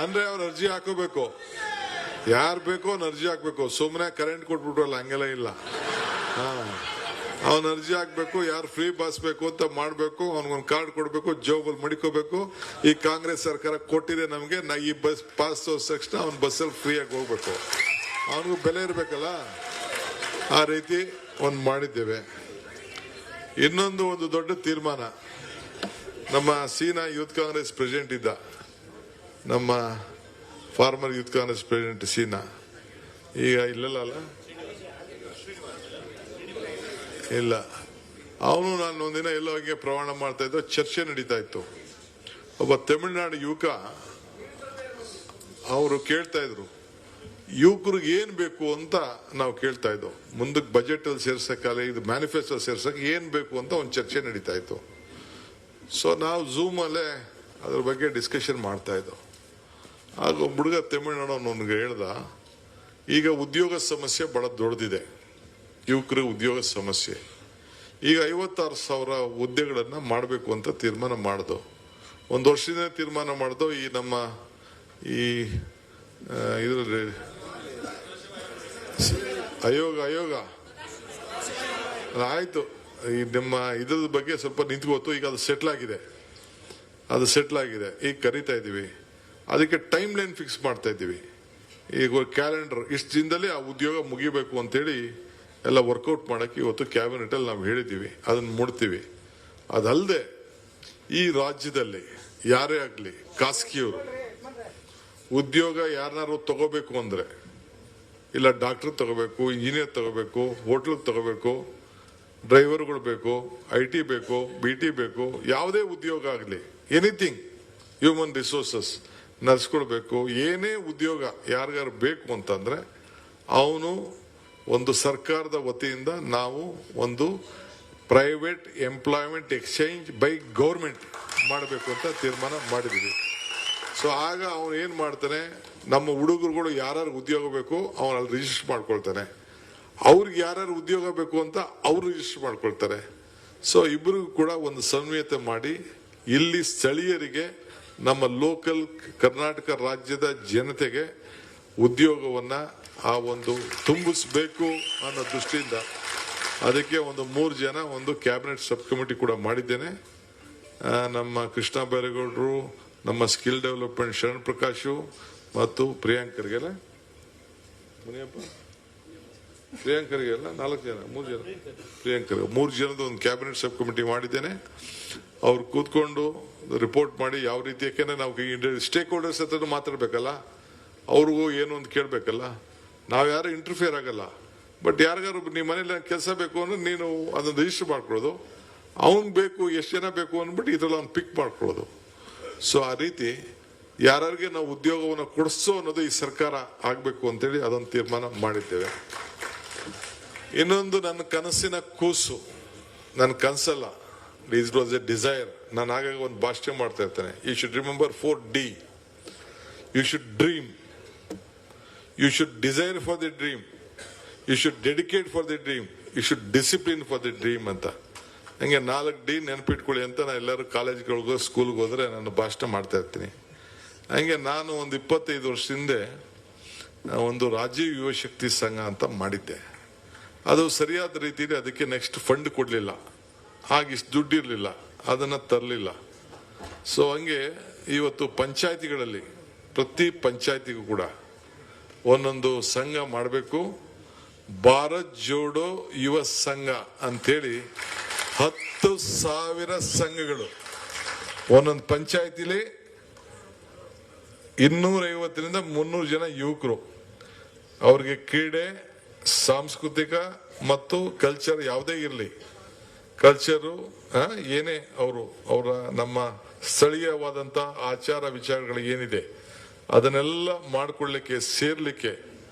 ಅಂದ್ರೆ ಅವ್ರ ಅರ್ಜಿ ಹಾಕೋಬೇಕು, ಯಾರು ಬೇಕೋ ಅವ್ನ ಅರ್ಜಿ ಹಾಕ್ಬೇಕು. ಸುಮ್ಮನೆ ಕರೆಂಟ್ ಕೊಟ್ಬಿಟ್ರಲ್ಲ, ಹಂಗೆಲ್ಲ ಇಲ್ಲ. ಅವನ ಅರ್ಜಿ ಹಾಕ್ಬೇಕು, ಯಾರು ಫ್ರೀ ಬಸ್ ಬೇಕು ಅಂತ ಮಾಡ್ಬೇಕು, ಅವನಿಗೊಂದು ಕಾರ್ಡ್ ಕೊಡ್ಬೇಕು, ಜೋಬಲ್ಲಿ ಮಡಿಕೋಬೇಕು. ಈ ಕಾಂಗ್ರೆಸ್ ಸರ್ಕಾರ ಕೊಟ್ಟಿದೆ ನಮ್ಗೆ, ಈ ಬಸ್ ಪಾಸ್ ತೋರ್ಸಕ್ಷಣ ಅವ್ನ ಬಸ್ಸಲ್ಲಿ ಫ್ರೀ ಆಗಿ ಹೋಗ್ಬೇಕು. ಅವನಿಗೂ ಬೆಲೆ ಇರ್ಬೇಕಲ್ಲ, ಆ ರೀತಿ ಒಂದು ಮಾಡಿದ್ದೇವೆ. ಇನ್ನೊಂದು ದೊಡ್ಡ ತೀರ್ಮಾನ, ನಮ್ಮ ಸೀನಾ ಯೂತ್ ಕಾಂಗ್ರೆಸ್ ಪ್ರೆಸಿಡೆಂಟ್ ಇದ್ದ, ನಮ್ಮ ಫಾರ್ಮರ್ ಯೂತ್ ಕಾಂಗ್ರೆಸ್ ಪ್ರೆಸಿಡೆಂಟ್ ಸೀನಾ, ಈಗ ಇಲ್ಲಲ್ಲ, ಇಲ್ಲ, ಅವನು ನಾನು ಒಂದಿನ ಎಲ್ಲೋ ಹಂಗೆ ಪ್ರಯಾಣ ಮಾಡ್ತಾ ಇದ್ದ, ಚರ್ಚೆ ನಡೀತಾ ಇತ್ತು. ಒಬ್ಬ ತಮಿಳುನಾಡು ಯುವಕ, ಅವರು ಕೇಳ್ತಾ ಇದ್ರು, ಯುವಕರಿಗೆ ಏನ್ ಬೇಕು ಅಂತ ನಾವು ಕೇಳ್ತಾ ಇದ್ದೋ, ಮುಂದಕ್ಕೆ ಬಜೆಟ್ ಅಲ್ಲಿ ಸೇರ್ಸಕ್ಕಲ್ಲ, ಇದು ಮ್ಯಾನಿಫೆಸ್ಟೋ ಸೇರ್ಸಕ್ಕೆ ಏನ್ ಬೇಕು ಅಂತ ಒಂದು ಚರ್ಚೆ ನಡೀತಾ ಇತ್ತು. ಸೊ ನಾವು ಝೂಮ್ ಅಲ್ಲೇ ಅದ್ರ ಬಗ್ಗೆ ಡಿಸ್ಕಷನ್ ಮಾಡ್ತಾ ಇದ್ದೋ. ಆಗ ಒಬ್ಬ ಹುಡುಗ ತಮಿಳುನಾಡು ಅವನಿಗೆ ಹೇಳ್ದ, ಈಗ ಉದ್ಯೋಗ ಸಮಸ್ಯೆ ಬಹಳ ದೊಡ್ಡದಿದೆ, ಯುವಕರಿಗೆ ಉದ್ಯೋಗ ಸಮಸ್ಯೆ. ಈಗ 56,000 ಹುದ್ದೆಗಳನ್ನ ಮಾಡಬೇಕು ಅಂತ ತೀರ್ಮಾನ ಮಾಡ್ದು. 1 ವರ್ಷದಿಂದ ತೀರ್ಮಾನ ಮಾಡ್ದು. ಈ ನಮ್ಮ ಈ ಇದರಲ್ಲಿ ಆಯೋಗ ಆಯ್ತು, ಈ ನಿಮ್ಮ ಇದ್ರ ಬಗ್ಗೆ ಸ್ವಲ್ಪ ನಿಂತ್ಕೋತು. ಈಗ ಅದು ಸೆಟ್ಲ್ ಆಗಿದೆ, ಈಗ ಕರಿತಾ ಇದೀವಿ. ಅದಕ್ಕೆ ಟೈಮ್ ಲೈನ್ ಫಿಕ್ಸ್ ಮಾಡ್ತಾ ಇದ್ದೀವಿ. ಈಗ ಕ್ಯಾಲೆಂಡರ್ ಇಷ್ಟು ದಿನದಲ್ಲಿ ಆ ಉದ್ಯೋಗ ಮುಗಿಬೇಕು ಅಂತೇಳಿ ಎಲ್ಲ ವರ್ಕೌಟ್ ಮಾಡಕ್ಕೆ ಇವತ್ತು ಕ್ಯಾಬಿನೆಟ್ ಅಲ್ಲಿ ನಾವು ಹೇಳಿದ್ದೀವಿ, ಅದನ್ನ ಮೂಡ್ತೀವಿ. ಅದಲ್ಲದೆ ಈ ರಾಜ್ಯದಲ್ಲಿ ಯಾರೇ ಆಗ್ಲಿ, ಖಾಸಗಿಯವರು ಉದ್ಯೋಗ ಯಾರನ್ನಾರು ತಗೋಬೇಕು ಅಂದ್ರೆ, ಇಲ್ಲ ಡಾಕ್ಟರ್ ತಗೋಬೇಕು, ಇಂಜಿನಿಯರ್ ತಗೋಬೇಕು, ಹೋಟ್ಲಿಗೆ ತಗೋಬೇಕು, ಡ್ರೈವರ್ಗಳು ಬೇಕು, IT ಬೇಕು, BT ಬೇಕು, ಯಾವುದೇ ಉದ್ಯೋಗ ಆಗಲಿ, ಎನಿಥಿಂಗ್, ಹ್ಯೂಮನ್ ರಿಸೋರ್ಸಸ್, ನರ್ಸ್ಗಳು ಬೇಕು, ಏನೇ ಉದ್ಯೋಗ ಯಾರಿಗಾರು ಬೇಕು ಅಂತಂದ್ರೆ ಅವನು ಒಂದು ಸರ್ಕಾರದ ವತಿಯಿಂದ ನಾವು ಒಂದು private employment exchange by government ಮಾಡಬೇಕು ಅಂತ ತೀರ್ಮಾನ ಮಾಡಿದ್ದೀವಿ. ಸೊ ಆಗ ಅವನು ಏನು ಮಾಡ್ತಾನೆ, ನಮ್ಮ ಹುಡುಗರುಗಳು ಯಾರು ಉದ್ಯೋಗ ಬೇಕು ಅವನಲ್ಲಿ ರಿಜಿಸ್ಟರ್ ಮಾಡ್ಕೊಳ್ತಾನೆ, ಅವ್ರಿಗೆ ಯಾರು ಉದ್ಯೋಗ ಬೇಕು ಅಂತ ಅವರು ರಿಜಿಸ್ಟರ್ ಮಾಡ್ಕೊಳ್ತಾರೆ. ಸೊ ಇಬ್ಬರಿಗೂ ಕೂಡ ಒಂದು ಸಮನ್ವಯತೆ ಮಾಡಿ ಇಲ್ಲಿ ಸ್ಥಳೀಯರಿಗೆ ನಮ್ಮ ಲೋಕಲ್ ಕರ್ನಾಟಕ ರಾಜ್ಯದ ಜನತೆಗೆ ಉದ್ಯೋಗವನ್ನ ಆ ಒಂದು ತುಂಬಿಸಬೇಕು ಅನ್ನೋ ದೃಷ್ಟಿಯಿಂದ ಅದಕ್ಕೆ ಒಂದು 3 ಜನ ಒಂದು ಕ್ಯಾಬಿನೆಟ್ ಸಬ್ ಕಮಿಟಿ ಕೂಡ ಮಾಡಿದ್ದೇನೆ. ನಮ್ಮ ಕೃಷ್ಣ ಬೈರೇಗೌಡರು, ನಮ್ಮ ಸ್ಕಿಲ್ ಡೆವಲಪ್ಮೆಂಟ್ ಶರಣ್ ಪ್ರಕಾಶು ಮತ್ತು ಪ್ರಿಯಾಂಕರ್ಗೆಲ್ಲ ಪ್ರಿಯಾಂಕರ್ಗೆಲ್ಲ 4 ಜನ 3 ಜನ ಪ್ರಿಯಾಂಕರ್ 3 ಜನದ ಒಂದು ಕ್ಯಾಬಿನೆಟ್ ಸಬ್ ಕಮಿಟಿ ಮಾಡಿದ್ದೇನೆ. ಅವ್ರು ಕೂತ್ಕೊಂಡು ರಿಪೋರ್ಟ್ ಮಾಡಿ ಯಾವ ರೀತಿ, ಯಾಕೆಂದ್ರೆ ನಾವು ಸ್ಟೇಕ್ ಹೋಲ್ಡರ್ಸ್ ಹತ್ರ ಮಾತಾಡ್ಬೇಕಲ್ಲ, ಅವ್ರಿಗೂ ಏನು ಅಂತ ಕೇಳಬೇಕಲ್ಲ. ನಾವು ಯಾರು ಇಂಟರ್ಫಿಯರ್ ಆಗಲ್ಲ, ಬಟ್ ಯಾರಿಗಾರು ನಿಮ್ಮ ಮನೇಲಿ ಕೆಲಸ ಬೇಕು ಅಂದ್ರೆ ನೀನು ಅದನ್ನು ರಿಜಿಸ್ಟರ್ ಮಾಡ್ಕೊಳ್ಳೋದು, ಅವನ್ ಬೇಕು ಎಷ್ಟು ಜನ ಬೇಕು ಅಂದ್ಬಿಟ್ಟು ಇದ್ರಲ್ಲಿ ಅವ್ನು ಪಿಕ್ ಮಾಡ್ಕೊಳ್ಳೋದು. ಸೊ ಆ ರೀತಿ ಯಾರಿಗೆ ನಾವು ಉದ್ಯೋಗವನ್ನು ಕೊಡಿಸೋ ಅನ್ನೋದು ಈ ಸರ್ಕಾರ ಆಗ್ಬೇಕು ಅಂತೇಳಿ ಅದೊಂದು ತೀರ್ಮಾನ ಮಾಡಿದ್ದೇವೆ. ಇನ್ನೊಂದು ನನ್ನ ಕನಸಿನ ಕೂಸು, ನನ್ನ ಕನಸಲ್ಲ, ಇಟ್ ವಾಸ್ ಎ ಡಿಸೈರ್. ನಾನು ಆಗಾಗ ಒಂದು ಭಾಷಣ ಮಾಡ್ತಾ ಇರ್ತೇನೆ. You should remember 4D. You should dream, you should desire for the dream, you should dedicate for the dream, you should discipline for the dream ಅಂತ. ಹಂಗೆ 4D ನೆನಪಿಟ್ಕೊಳ್ಳಿ ಅಂತ ನಾನು ಎಲ್ಲರೂ ಕಾಲೇಜ್ಗಳಿಗೋ ಸ್ಕೂಲ್ಗೆ ಹೋದ್ರೆ ನಾನು ಭಾಷಣ ಮಾಡ್ತಾ ಇರ್ತೀನಿ. ಹಂಗೆ ನಾನು ಒಂದು 25 ವರ್ಷ ಹಿಂದೆ ಒಂದು ರಾಜೀವ್ ಯುವ ಶಕ್ತಿ ಸಂಘ ಅಂತ ಮಾಡಿದ್ದೆ. ಅದು ಸರಿಯಾದ ರೀತಿಯಲ್ಲಿ ಅದಕ್ಕೆ ನೆಕ್ಸ್ಟ್ ಫಂಡ್ ಕೊಡಲಿಲ್ಲ, ಆಗಿಷ್ಟು ದುಡ್ಡು ಇರಲಿಲ್ಲ, ಅದನ್ನು ತರಲಿಲ್ಲ. ಸೊ ಹಂಗೆ ಇವತ್ತು ಪಂಚಾಯತಿಗಳಲ್ಲಿ ಪ್ರತಿ ಪಂಚಾಯತಿಗೂ ಕೂಡ ಒಂದೊಂದು ಸಂಘ ಮಾಡಬೇಕು. ಭಾರತ್ ಜೋಡೋ ಯುವ ಸಂಘ ಅಂತೇಳಿ 10,000 ಸಂಘಗಳು ಒಂದೊಂದು ಪಂಚಾಯತಿಲಿ 250ರಿಂದ 300 ಜನ ಯುವಕರು, ಅವ್ರಿಗೆ ಕ್ರೀಡೆ, ಸಾಂಸ್ಕೃತಿಕ ಮತ್ತು ಕಲ್ಚರ್ ಯಾವುದೇ ಇರಲಿ, ಕಲ್ಚರು ಏನೇ ಅವರ ನಮ್ಮ ಸ್ಥಳೀಯವಾದಂಥ ಆಚಾರ ವಿಚಾರಗಳು ಏನಿದೆ ಅದನ್ನೆಲ್ಲ ಮಾಡ್ಕೊಳ್ಳಿಕ್ಕೆ ಸೇರ್ಲಿಕ್ಕೆ.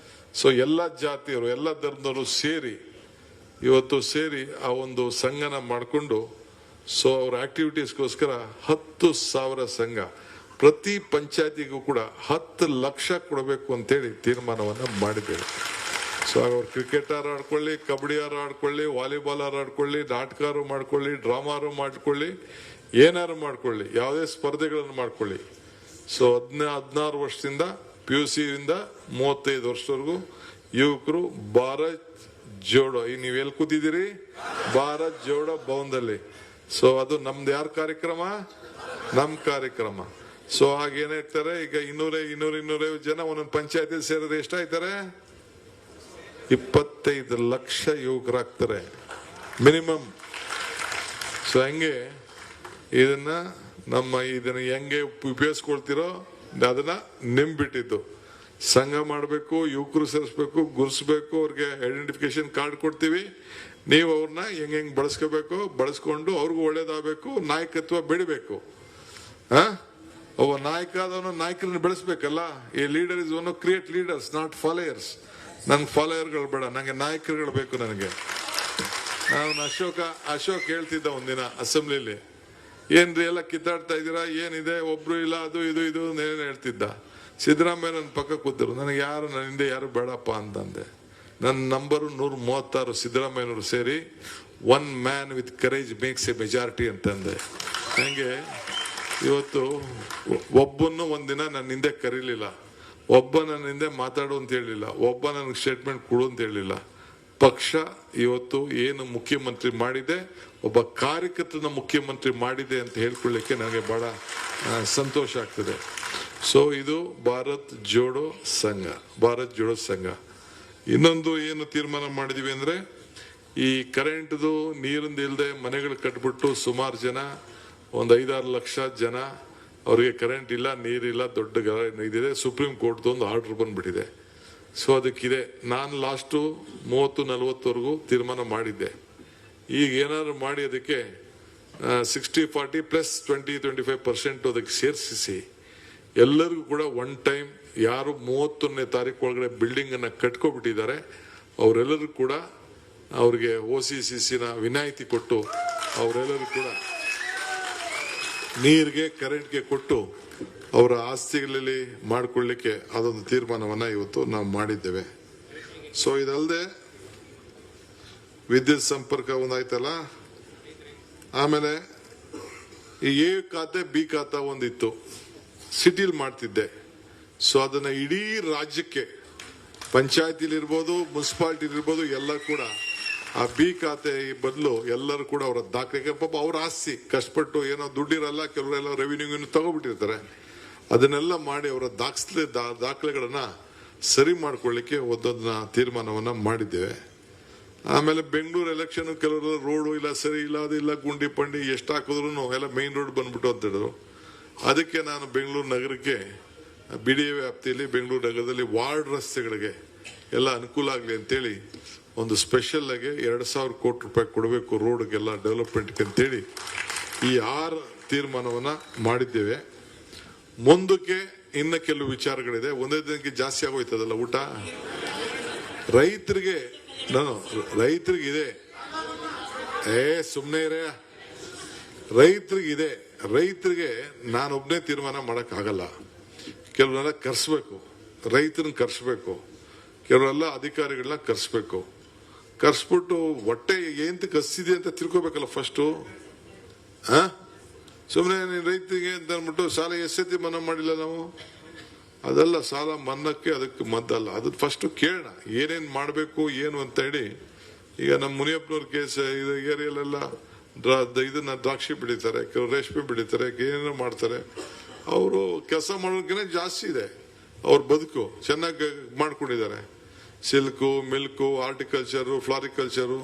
ಸೊ ಎಲ್ಲ ಜಾತಿಯವರು ಎಲ್ಲ ಧರ್ಮದವರು ಸೇರಿ ಆ ಒಂದು ಸಂಘನ ಮಾಡಿಕೊಂಡು ಸೊ ಅವ್ರ ಆಕ್ಟಿವಿಟೀಸ್ಗೋಸ್ಕರ 10,000 ಸಂಘ, ಪ್ರತಿ ಪಂಚಾಯತಿಗೂ ಕೂಡ 10 ಲಕ್ಷ ಕೊಡಬೇಕು ಅಂತೇಳಿ ತೀರ್ಮಾನವನ್ನು ಮಾಡಿದ್ದೇವೆ. ಸೊ ಅವ್ರು ಕ್ರಿಕೆಟ್ ಆಡ್ಕೊಳ್ಳಿ, ಕಬಡ್ಡಿ ಆಡ್ಕೊಳ್ಳಿ, ವಾಲಿಬಾಲ್ ಆಡ್ಕೊಳ್ಳಿ, ನಾಟಕ ಮಾಡ್ಕೊಳ್ಳಿ, ಡ್ರಾಮಾರು ಮಾಡ್ಕೊಳ್ಳಿ, ಏನಾರು ಮಾಡ್ಕೊಳ್ಳಿ, ಯಾವುದೇ ಸ್ಪರ್ಧೆಗಳನ್ನು ಮಾಡ್ಕೊಳ್ಳಿ. ಸೊ 16 ವರ್ಷದಿಂದ PUC ಇಂದ 35 ವರ್ಷದವರೆಗೂ ಯುವಕರು ಭಾರತ್ ಜೋಡೋ, ಈಗ ನೀವೆಲ್ಲಿ ಕೂತಿದ್ದೀರಿ, ಭಾರತ್ ಜೋಡೋ ಭವನದಲ್ಲಿ. ಸೊ ಅದು ನಮ್ದು ಯಾರ ಕಾರ್ಯಕ್ರಮ, ನಮ್ಮ ಕಾರ್ಯಕ್ರಮ. ಸೊ ಹಾಗೇನಾಗ್ತಾರೆ, ಈಗ 200-250 ಜನ ಒಂದೊಂದು ಪಂಚಾಯತಿ ಸೇರಿದ್ರೆ ಎಷ್ಟಾಯ್ತಾರೆ, 25 ಲಕ್ಷ ಯುವಕರಾಗ್ತಾರೆ ಮಿನಿಮಮ್. ಸೊ ಹಂಗೆ ಇದನ್ನ ಹೆಂಗೆ ಉಪಯೋಗಿಸ್ಕೊಳ್ತಿರೋ ಅದನ್ನ ನಿಂಬಿಟ್ಟಿದ್ದು ಸಂಘ ಮಾಡಬೇಕು, ಯುವಕರು ಸೇರಿಸ್ಬೇಕು, ಗುರ್ಸ್ಬೇಕು, ಅವ್ರಿಗೆ ಐಡೆಂಟಿಫಿಕೇಶನ್ ಕಾರ್ಡ್ ಕೊಡ್ತೀವಿ, ನೀವು ಅವ್ರನ್ನ ಹೆಂಗ್ ಬಳಸ್ಕೋಬೇಕು, ಬಳಸ್ಕೊಂಡು ಅವ್ರಿಗೂ ಒಳ್ಳೇದಾಗಬೇಕು, ನಾಯಕತ್ವ ಬೆಳಿಬೇಕು. ಒಬ್ಬ ನಾಯಕ ಆದವನು ನಾಯಕರನ್ನ ಬೆಳೆಸ್ಬೇಕಲ್ಲ. ಈ leader is one create leaders, not followers. ನನ್ಗೆ ಫಾಲೋಯರ್ಗಳು ಬೇಡ, ನಂಗೆ ನಾಯಕರುಗಳು ಬೇಕು. ನನಗೆ ನಾನು ಅಶೋಕ್ ಹೇಳ್ತಿದ್ದ ಒಂದಿನ ಅಸೆಂಬ್ಲಿಲಿ, ಏನ್ರಿ ಎಲ್ಲ ಕಿತ್ತಾಡ್ತಾ ಇದ್ದೀರಾ, ಏನಿದೆ, ಒಬ್ರು ಇಲ್ಲ, ಅದು ಇದು ಏನೇನು ಹೇಳ್ತಿದ್ದ. ಸಿದ್ದರಾಮಯ್ಯ ನನ್ನ ಪಕ್ಕ ಕೂತರು, ನನಗೆ ಯಾರು ನನ್ನ ಹಿಂದೆ ಯಾರು ಬೇಡಪ್ಪ ಅಂತಂದೆ. ನನ್ನ ನಂಬರು 136 ಸಿದ್ದರಾಮಯ್ಯನವರು ಸೇರಿ, 1 man with courage makes A majority ಅಂತಂದೆ. ಹಂಗೆ ಇವತ್ತು ಒಬ್ಬನ್ನು ಒಂದಿನ ನನ್ನ ಹಿಂದೆ ಕರೀಲಿಲ್ಲ, ಒಬ್ಬ ನನ್ನ ಹಿಂದೆ ಮಾತಾಡು ಅಂತ ಹೇಳಿಲ್ಲ, ಒಬ್ಬ ನನಗೆ ಸ್ಟೇಟ್ಮೆಂಟ್ ಕೊಡು ಅಂತ ಹೇಳಿಲ್ಲ. ಪಕ್ಷ ಇವತ್ತು ಏನು ಮುಖ್ಯಮಂತ್ರಿ ಮಾಡಿದೆ, ಒಬ್ಬ ಕಾರ್ಯಕರ್ತನ ಮುಖ್ಯಮಂತ್ರಿ ಮಾಡಿದೆ ಅಂತ ಹೇಳ್ಕೊಳ್ಳಿಕ್ಕೆ ನನಗೆ ಬಹಳ ಸಂತೋಷ ಆಗ್ತದೆ. ಸೊ ಇದು ಭಾರತ್ ಜೋಡೋ ಸಂಘ. ಇನ್ನೊಂದು ಏನು ತೀರ್ಮಾನ ಮಾಡಿದೀವಿ ಅಂದ್ರೆ, ಈ ಕರೆಂಟ್ದು ನೀರಿಂದ ಇಲ್ಲದೆ ಮನೆಗಳು ಕಟ್ಬಿಟ್ಟು ಸುಮಾರು ಜನ, ಒಂದು 5-6 ಲಕ್ಷ ಜನ ಅವ್ರಿಗೆ ಕರೆಂಟ್ ಇಲ್ಲ, ನೀರಿಲ್ಲ, ದೊಡ್ಡ ಇದಿದೆ. ಸುಪ್ರೀಂ ಕೋರ್ಟ್ದು ಒಂದು ಆರ್ಡರ್ ಬಂದ್ಬಿಟ್ಟಿದೆ. ಸೊ ಅದಕ್ಕಿದೆ. ನಾನು ಲಾಸ್ಟು 30-40ವರೆಗೂ ತೀರ್ಮಾನ ಮಾಡಿದ್ದೆ. ಈಗ ಏನಾದ್ರು ಮಾಡಿ ಅದಕ್ಕೆ 60-40 ಪ್ಲಸ್ 20-25% ಅದಕ್ಕೆ ಸೇರಿಸಿ ಎಲ್ಲರಿಗೂ ಕೂಡ 1 ಟೈಮ್ ಯಾರು 31ನೇ ತಾರೀಕು ಒಳಗಡೆ ಬಿಲ್ಡಿಂಗ್ ಅನ್ನ ಕಟ್ಕೊಬಿಟ್ಟಿದ್ದಾರೆ ಅವರೆಲ್ಲರೂ ಕೂಡ ಅವ್ರಿಗೆ OCCCನ ವಿನಾಯಿತಿ ಕೊಟ್ಟು ಅವರೆಲ್ಲರೂ ಕೂಡ ನೀರಿಗೆ ಕರೆಂಟ್ಗೆ ಕೊಟ್ಟು ಅವರ ಆಸ್ತಿಗಳಲ್ಲಿ ಮಾಡಿಕೊಳ್ಳಿಕ್ಕೆ ಅದೊಂದು ತೀರ್ಮಾನವನ್ನ ಇವತ್ತು ನಾವು ಮಾಡಿದ್ದೇವೆ. ಸೊ ಇದಲ್ಲದೆ ವಿದ್ಯುತ್ ಸಂಪರ್ಕ ಒಂದಾಯ್ತಲ್ಲ, ಆಮೇಲೆ ಈ A ಖಾತೆ B ಖಾತೆ ಒಂದಿತ್ತು, ಸಿಟಿಲಿ ಮಾಡ್ತಿದ್ದೆ. ಸೊ ಅದನ್ನ ಇಡೀ ರಾಜ್ಯಕ್ಕೆ ಪಂಚಾಯತಿಲಿ ಇರ್ಬೋದು, ಮುನ್ಸಿಪಾಲಿಟಿ ಇರ್ಬೋದು, ಎಲ್ಲ ಕೂಡ ಆ B ಖಾತೆ ಬದಲು ಎಲ್ಲರೂ ಕೂಡ ಅವರ ದಾಖಲೆ, ಪಾಪ ಅವ್ರ ಆಸ್ತಿ ಕಷ್ಟಪಟ್ಟು ಏನೋ ದುಡ್ಡಿರಲ್ಲ, ಕೆಲವರೆಲ್ಲ ರೆವಿನ್ಯೂ ತಗೋಬಿಟ್ಟಿರ್ತಾರೆ, ಅದನ್ನೆಲ್ಲ ಮಾಡಿ ಅವರ ದಾಖಲೆಗಳನ್ನ ಸರಿ ಮಾಡ್ಕೊಳ್ಳಿಕ್ಕೆ ಒಂದೊಂದನ್ನ ತೀರ್ಮಾನವನ್ನ ಮಾಡಿದ್ದೇವೆ. ಆಮೇಲೆ ಬೆಂಗಳೂರು ಎಲೆಕ್ಷನ್ ಕೆಲವರು ರೋಡು ಇಲ್ಲ, ಸರಿ ಇಲ್ಲ, ಅದಿಲ್ಲ, ಗುಂಡಿ ಪಂಡಿ ಎಷ್ಟು ಹಾಕಿದ್ರು ಎಲ್ಲ ಮೇನ್ ರೋಡ್ ಬಂದ್ಬಿಟ್ಟು ಅಂತ ಹೇಳಿದ್ರು. ಅದಕ್ಕೆ ನಾನು ಬೆಂಗಳೂರು ನಗರಕ್ಕೆ BDA ವ್ಯಾಪ್ತಿಯಲ್ಲಿ ಬೆಂಗಳೂರು ನಗರದಲ್ಲಿ ವಾರ್ಡ್ ರಸ್ತೆಗಳಿಗೆ ಎಲ್ಲ ಅನುಕೂಲ ಆಗಲಿ ಅಂತೇಳಿ ಒಂದು ಸ್ಪೆಷಲ್ ಆಗಿ 2,000 ಕೋಟಿ ರೂಪಾಯಿ ಕೊಡಬೇಕು ರೋಡ್ಗೆಲ್ಲ ಡೆವಲಪ್ಮೆಂಟ್ಗೆ ಅಂತೇಳಿ ಈ 6 ತೀರ್ಮಾನವನ್ನ ಮಾಡಿದ್ದೇವೆ. ಮುಂದಕ್ಕೆ ಇನ್ನ ಕೆಲವು ವಿಚಾರಗಳಿದೆ. ಒಂದೇ ದಿನಕ್ಕೆ ಜಾಸ್ತಿ ಆಗೋಯ್ತದಲ್ಲ ಊಟ. ರೈತರಿಗೆ ಇದೆ, ಸುಮ್ಮನೆ ಇರೇ, ರೈತರಿಗಿದೆ. ರೈತರಿಗೆ ನಾನೊಬ್ಬನೇ ತೀರ್ಮಾನ ಮಾಡಕ್ ಆಗಲ್ಲ. ಕೆಲವರೆಲ್ಲ ಕರ್ಸ್ಬೇಕು, ರೈತರನ್ನ ಕರ್ಸ್ಬೇಕು, ಕೆಲವರೆಲ್ಲ ಅಧಿಕಾರಿಗಳನ್ನ ಕರ್ಸ್ಬೇಕು. ಕರ್ಸ್ಬಿಟ್ಟು ಹೊಟ್ಟೆ ಏಂತ ಕಸ್ತಿದೆ ಅಂತ ತಿಳ್ಕೊಬೇಕಲ್ಲ ಫಸ್ಟು. ಸುಮ್ಮನೆ ರೈತರಿಗೆ ಅಂತ ಅಂದ್ಬಿಟ್ಟು ಸಾಲ ಎಷ್ಟೈತಿ ಮನ್ನಾ ಮಾಡಿಲ್ಲ ನಾವು, ಅದೆಲ್ಲ ಸಾಲ ಮನ್ನಕ್ಕೆ ಅದಕ್ಕೆ ಮದ್ದಲ್ಲ. ಅದು ಫಸ್ಟ್ ಕೇಳೋಣ ಏನೇನ್ ಮಾಡಬೇಕು ಏನು ಅಂತ ಹೇಳಿ. ಈಗ ನಮ್ಮ ಮುನಿಯಪ್ಪನವ್ರ ಕೇಸ್ ಏರಿಯಲ್ಲೆಲ್ಲ ಇದನ್ನ ದ್ರಾಕ್ಷಿ ಬೆಳೀತಾರೆ, ಕೆಲವು ರೇಷ್ಮೆ ಬೆಳೀತಾರೆ, ಏನೇನೋ ಮಾಡ್ತಾರೆ. ಅವರು ಕೆಲಸ ಮಾಡೋದಕ್ಕಿಂತ ಜಾಸ್ತಿ ಇದೆ ಅವ್ರ ಬದುಕು, ಚೆನ್ನಾಗಿ ಮಾಡ್ಕೊಂಡಿದ್ದಾರೆ. ಸಿಲ್ಕು, ಮಿಲ್ಕು, ಆರ್ಟಿಕಲ್ಚರು, ಫ್ಲಾರಿಕಲ್ಚರು,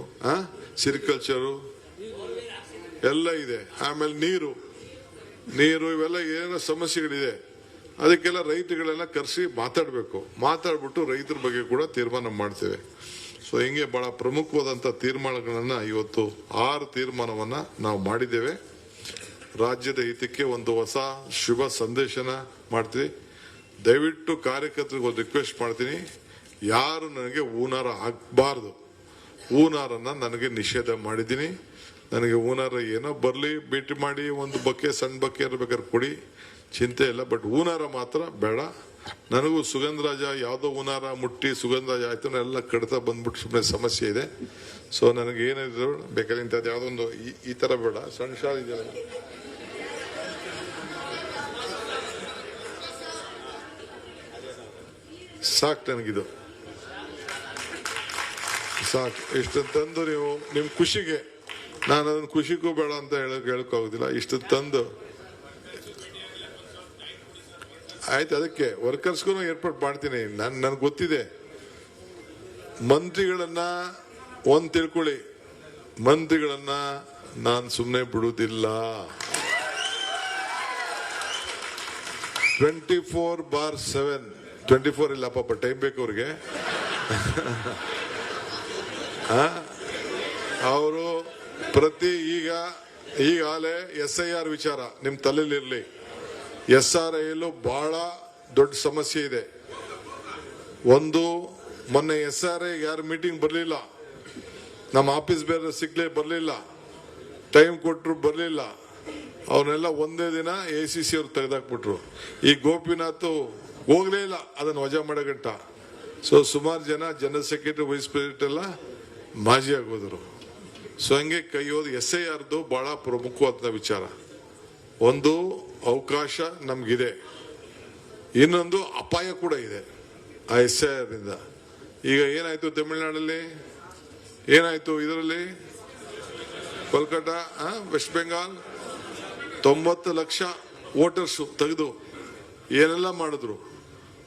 ಸಿರಿಕಲ್ಚರು ಎಲ್ಲ ಇದೆ. ಆಮೇಲೆ ನೀರು ಇವೆಲ್ಲ ಏನೋ ಸಮಸ್ಯೆಗಳಿದೆ. ಅದಕ್ಕೆಲ್ಲ ರೈತರುಗಳೆಲ್ಲ ಕರೆಸಿ ಮಾತಾಡ್ಬಿಟ್ಟು ರೈತರ ಬಗ್ಗೆ ಕೂಡ ತೀರ್ಮಾನ ಮಾಡ್ತೇವೆ. ಸೊ ಹಿಂಗೆ ಬಹಳ ಪ್ರಮುಖವಾದಂತ ತೀರ್ಮಾನಗಳನ್ನ ಇವತ್ತು 6 ತೀರ್ಮಾನವನ್ನ ನಾವು ಮಾಡಿದ್ದೇವೆ. ರಾಜ್ಯದ ಹಿತಕ್ಕೆ ಒಂದು ಹೊಸ ಶುಭ ಸಂದೇಶನ ಮಾಡ್ತೀವಿ. ದಯವಿಟ್ಟು ಕಾರ್ಯಕರ್ತರಿಗೆ ಒಂದು ರಿಕ್ವೆಸ್ಟ್ ಮಾಡ್ತೀನಿ, ಯಾರು ನನಗೆ ಹೂನಾರ ಹಾಕಬಾರ್ದು. ಹೂನಾರನ್ನ ನನಗೆ ನಿಷೇಧ ಮಾಡಿದ್ದೀನಿ. ನನಗೆ ಹೂನಾರ ಏನೋ ಬರ್ಲಿ, ಭೇಟಿ ಮಾಡಿ ಒಂದು ಬಕ್ಕೆ ಸಣ್ಣ ಬಕ್ಕೆ ಬೇಕಾದ್ರೆ ಕೊಡಿ, ಚಿಂತೆ ಇಲ್ಲ. ಬಟ್ ಹೂನಾರ ಮಾತ್ರ ಬೇಡ. ನನಗೂ ಸುಗಂಧರಾಜ ಯಾವುದೋ ಹೂನಾರ ಮುಟ್ಟಿ ಸುಗಂಧರಾಜ ಆಯ್ತು ಎಲ್ಲ ಕಡಿತ ಬಂದ್ಬಿಟ್ಟು ಸುಮ್ಮನೆ ಸಮಸ್ಯೆ ಇದೆ. ಸೊ ನನಗೆ ಏನಿದ್ರು ಬೇಕಾದ್ರೆ ಇಂಥದ್ದು ಯಾವುದೊಂದು ಈ ತರ ಬೇಡ, ಸಣ್ಣ ಶಾಲೆ ಇದೆಯಲ್ಲ ಸಾಕು, ನನಗಿದು ಸಾಕು. ಇಷ್ಟು ತಂದು ನೀವು ನಿಮ್ ಖುಷಿಗೆ, ನಾನು ಅದನ್ನ ಖುಷಿಗೂ ಬೇಡ ಅಂತ ಹೇಳಕ್ಕಾಗೋದಿಲ್ಲ. ಇಷ್ಟು ತಂದು ಆಯ್ತು, ಅದಕ್ಕೆ ವರ್ಕರ್ಸ್ಗೂ ಏರ್ಪಾಟ್ ಮಾಡ್ತೀನಿ. ನನ್ಗೆ ಗೊತ್ತಿದೆ, ಮಂತ್ರಿಗಳನ್ನ ತಿಳ್ಕೊಳ್ಳಿ, ಮಂತ್ರಿಗಳನ್ನ ನಾನು ಸುಮ್ಮನೆ ಬಿಡುವುದಿಲ್ಲ. 24/7, 24 ಇಲ್ಲ ಪಾಪ, ಟೈಮ್ ಬೇಕು ಅವ್ರಿಗೆ. ಅವರು ಈಗಾಗಲೇ SIR ವಿಚಾರ ನಿಮ್ ತಲೆಯಲ್ಲಿರ್ಲಿ. SRIಯಲ್ಲೂ ಬಹಳ ದೊಡ್ಡ ಸಮಸ್ಯೆ ಇದೆ. ಒಂದು, ಮೊನ್ನೆ SRI ಯಾರು ಮೀಟಿಂಗ್ ಬರ್ಲಿಲ್ಲ, ನಮ್ಮ ಆಫೀಸ್ ಬೇರೆ ಸಿಗ್ಲೇ ಬರ್ಲಿಲ್ಲ, ಟೈಮ್ ಕೊಟ್ರು ಬರ್ಲಿಲ್ಲ, ಅವನ್ನೆಲ್ಲ ಒಂದೇ ದಿನ ACC ಅವ್ರು ತೆಗೆದಾಕ್ಬಿಟ್ರು. ಈ ಗೋಪಿನಾಥ್ ಹೋಗ್ಲೇ ಇಲ್ಲ ಅದನ್ನ ವಜಾ ಮಾಡಗಂಟ. ಸೊ ಸುಮಾರು ಜನ ಜನರಲ್ ಸೆಕ್ರೆಟರಿ, ವೈಸ್ ಪ್ರೆಸಿಡೆಂಟ್ ಎಲ್ಲ ಮಾಜಿ ಆಗೋದ್ರು. ಸೊ ಹಂಗೆ ಕೈ ಹೋದ್ SIRದು ಬಹಳ ಪ್ರಮುಖವಾದ ವಿಚಾರ. ಒಂದು ಅವಕಾಶ ನಮ್ಗಿದೆ, ಇನ್ನೊಂದು ಅಪಾಯ ಕೂಡ ಇದೆ ಆ SIR ಇಂದ. ಈಗ ಏನಾಯ್ತು ತಮಿಳುನಾಡಲ್ಲಿ, ಏನಾಯ್ತು ಇದರಲ್ಲಿ, ಕೋಲ್ಕತ್ತಾ, ವೆಸ್ಟ್ ಬೆಂಗಾಲ್ 90 ಲಕ್ಷ ವೋಟರ್ಸ್ ತೆಗೆದು ಏನೆಲ್ಲ ಮಾಡಿದ್ರು.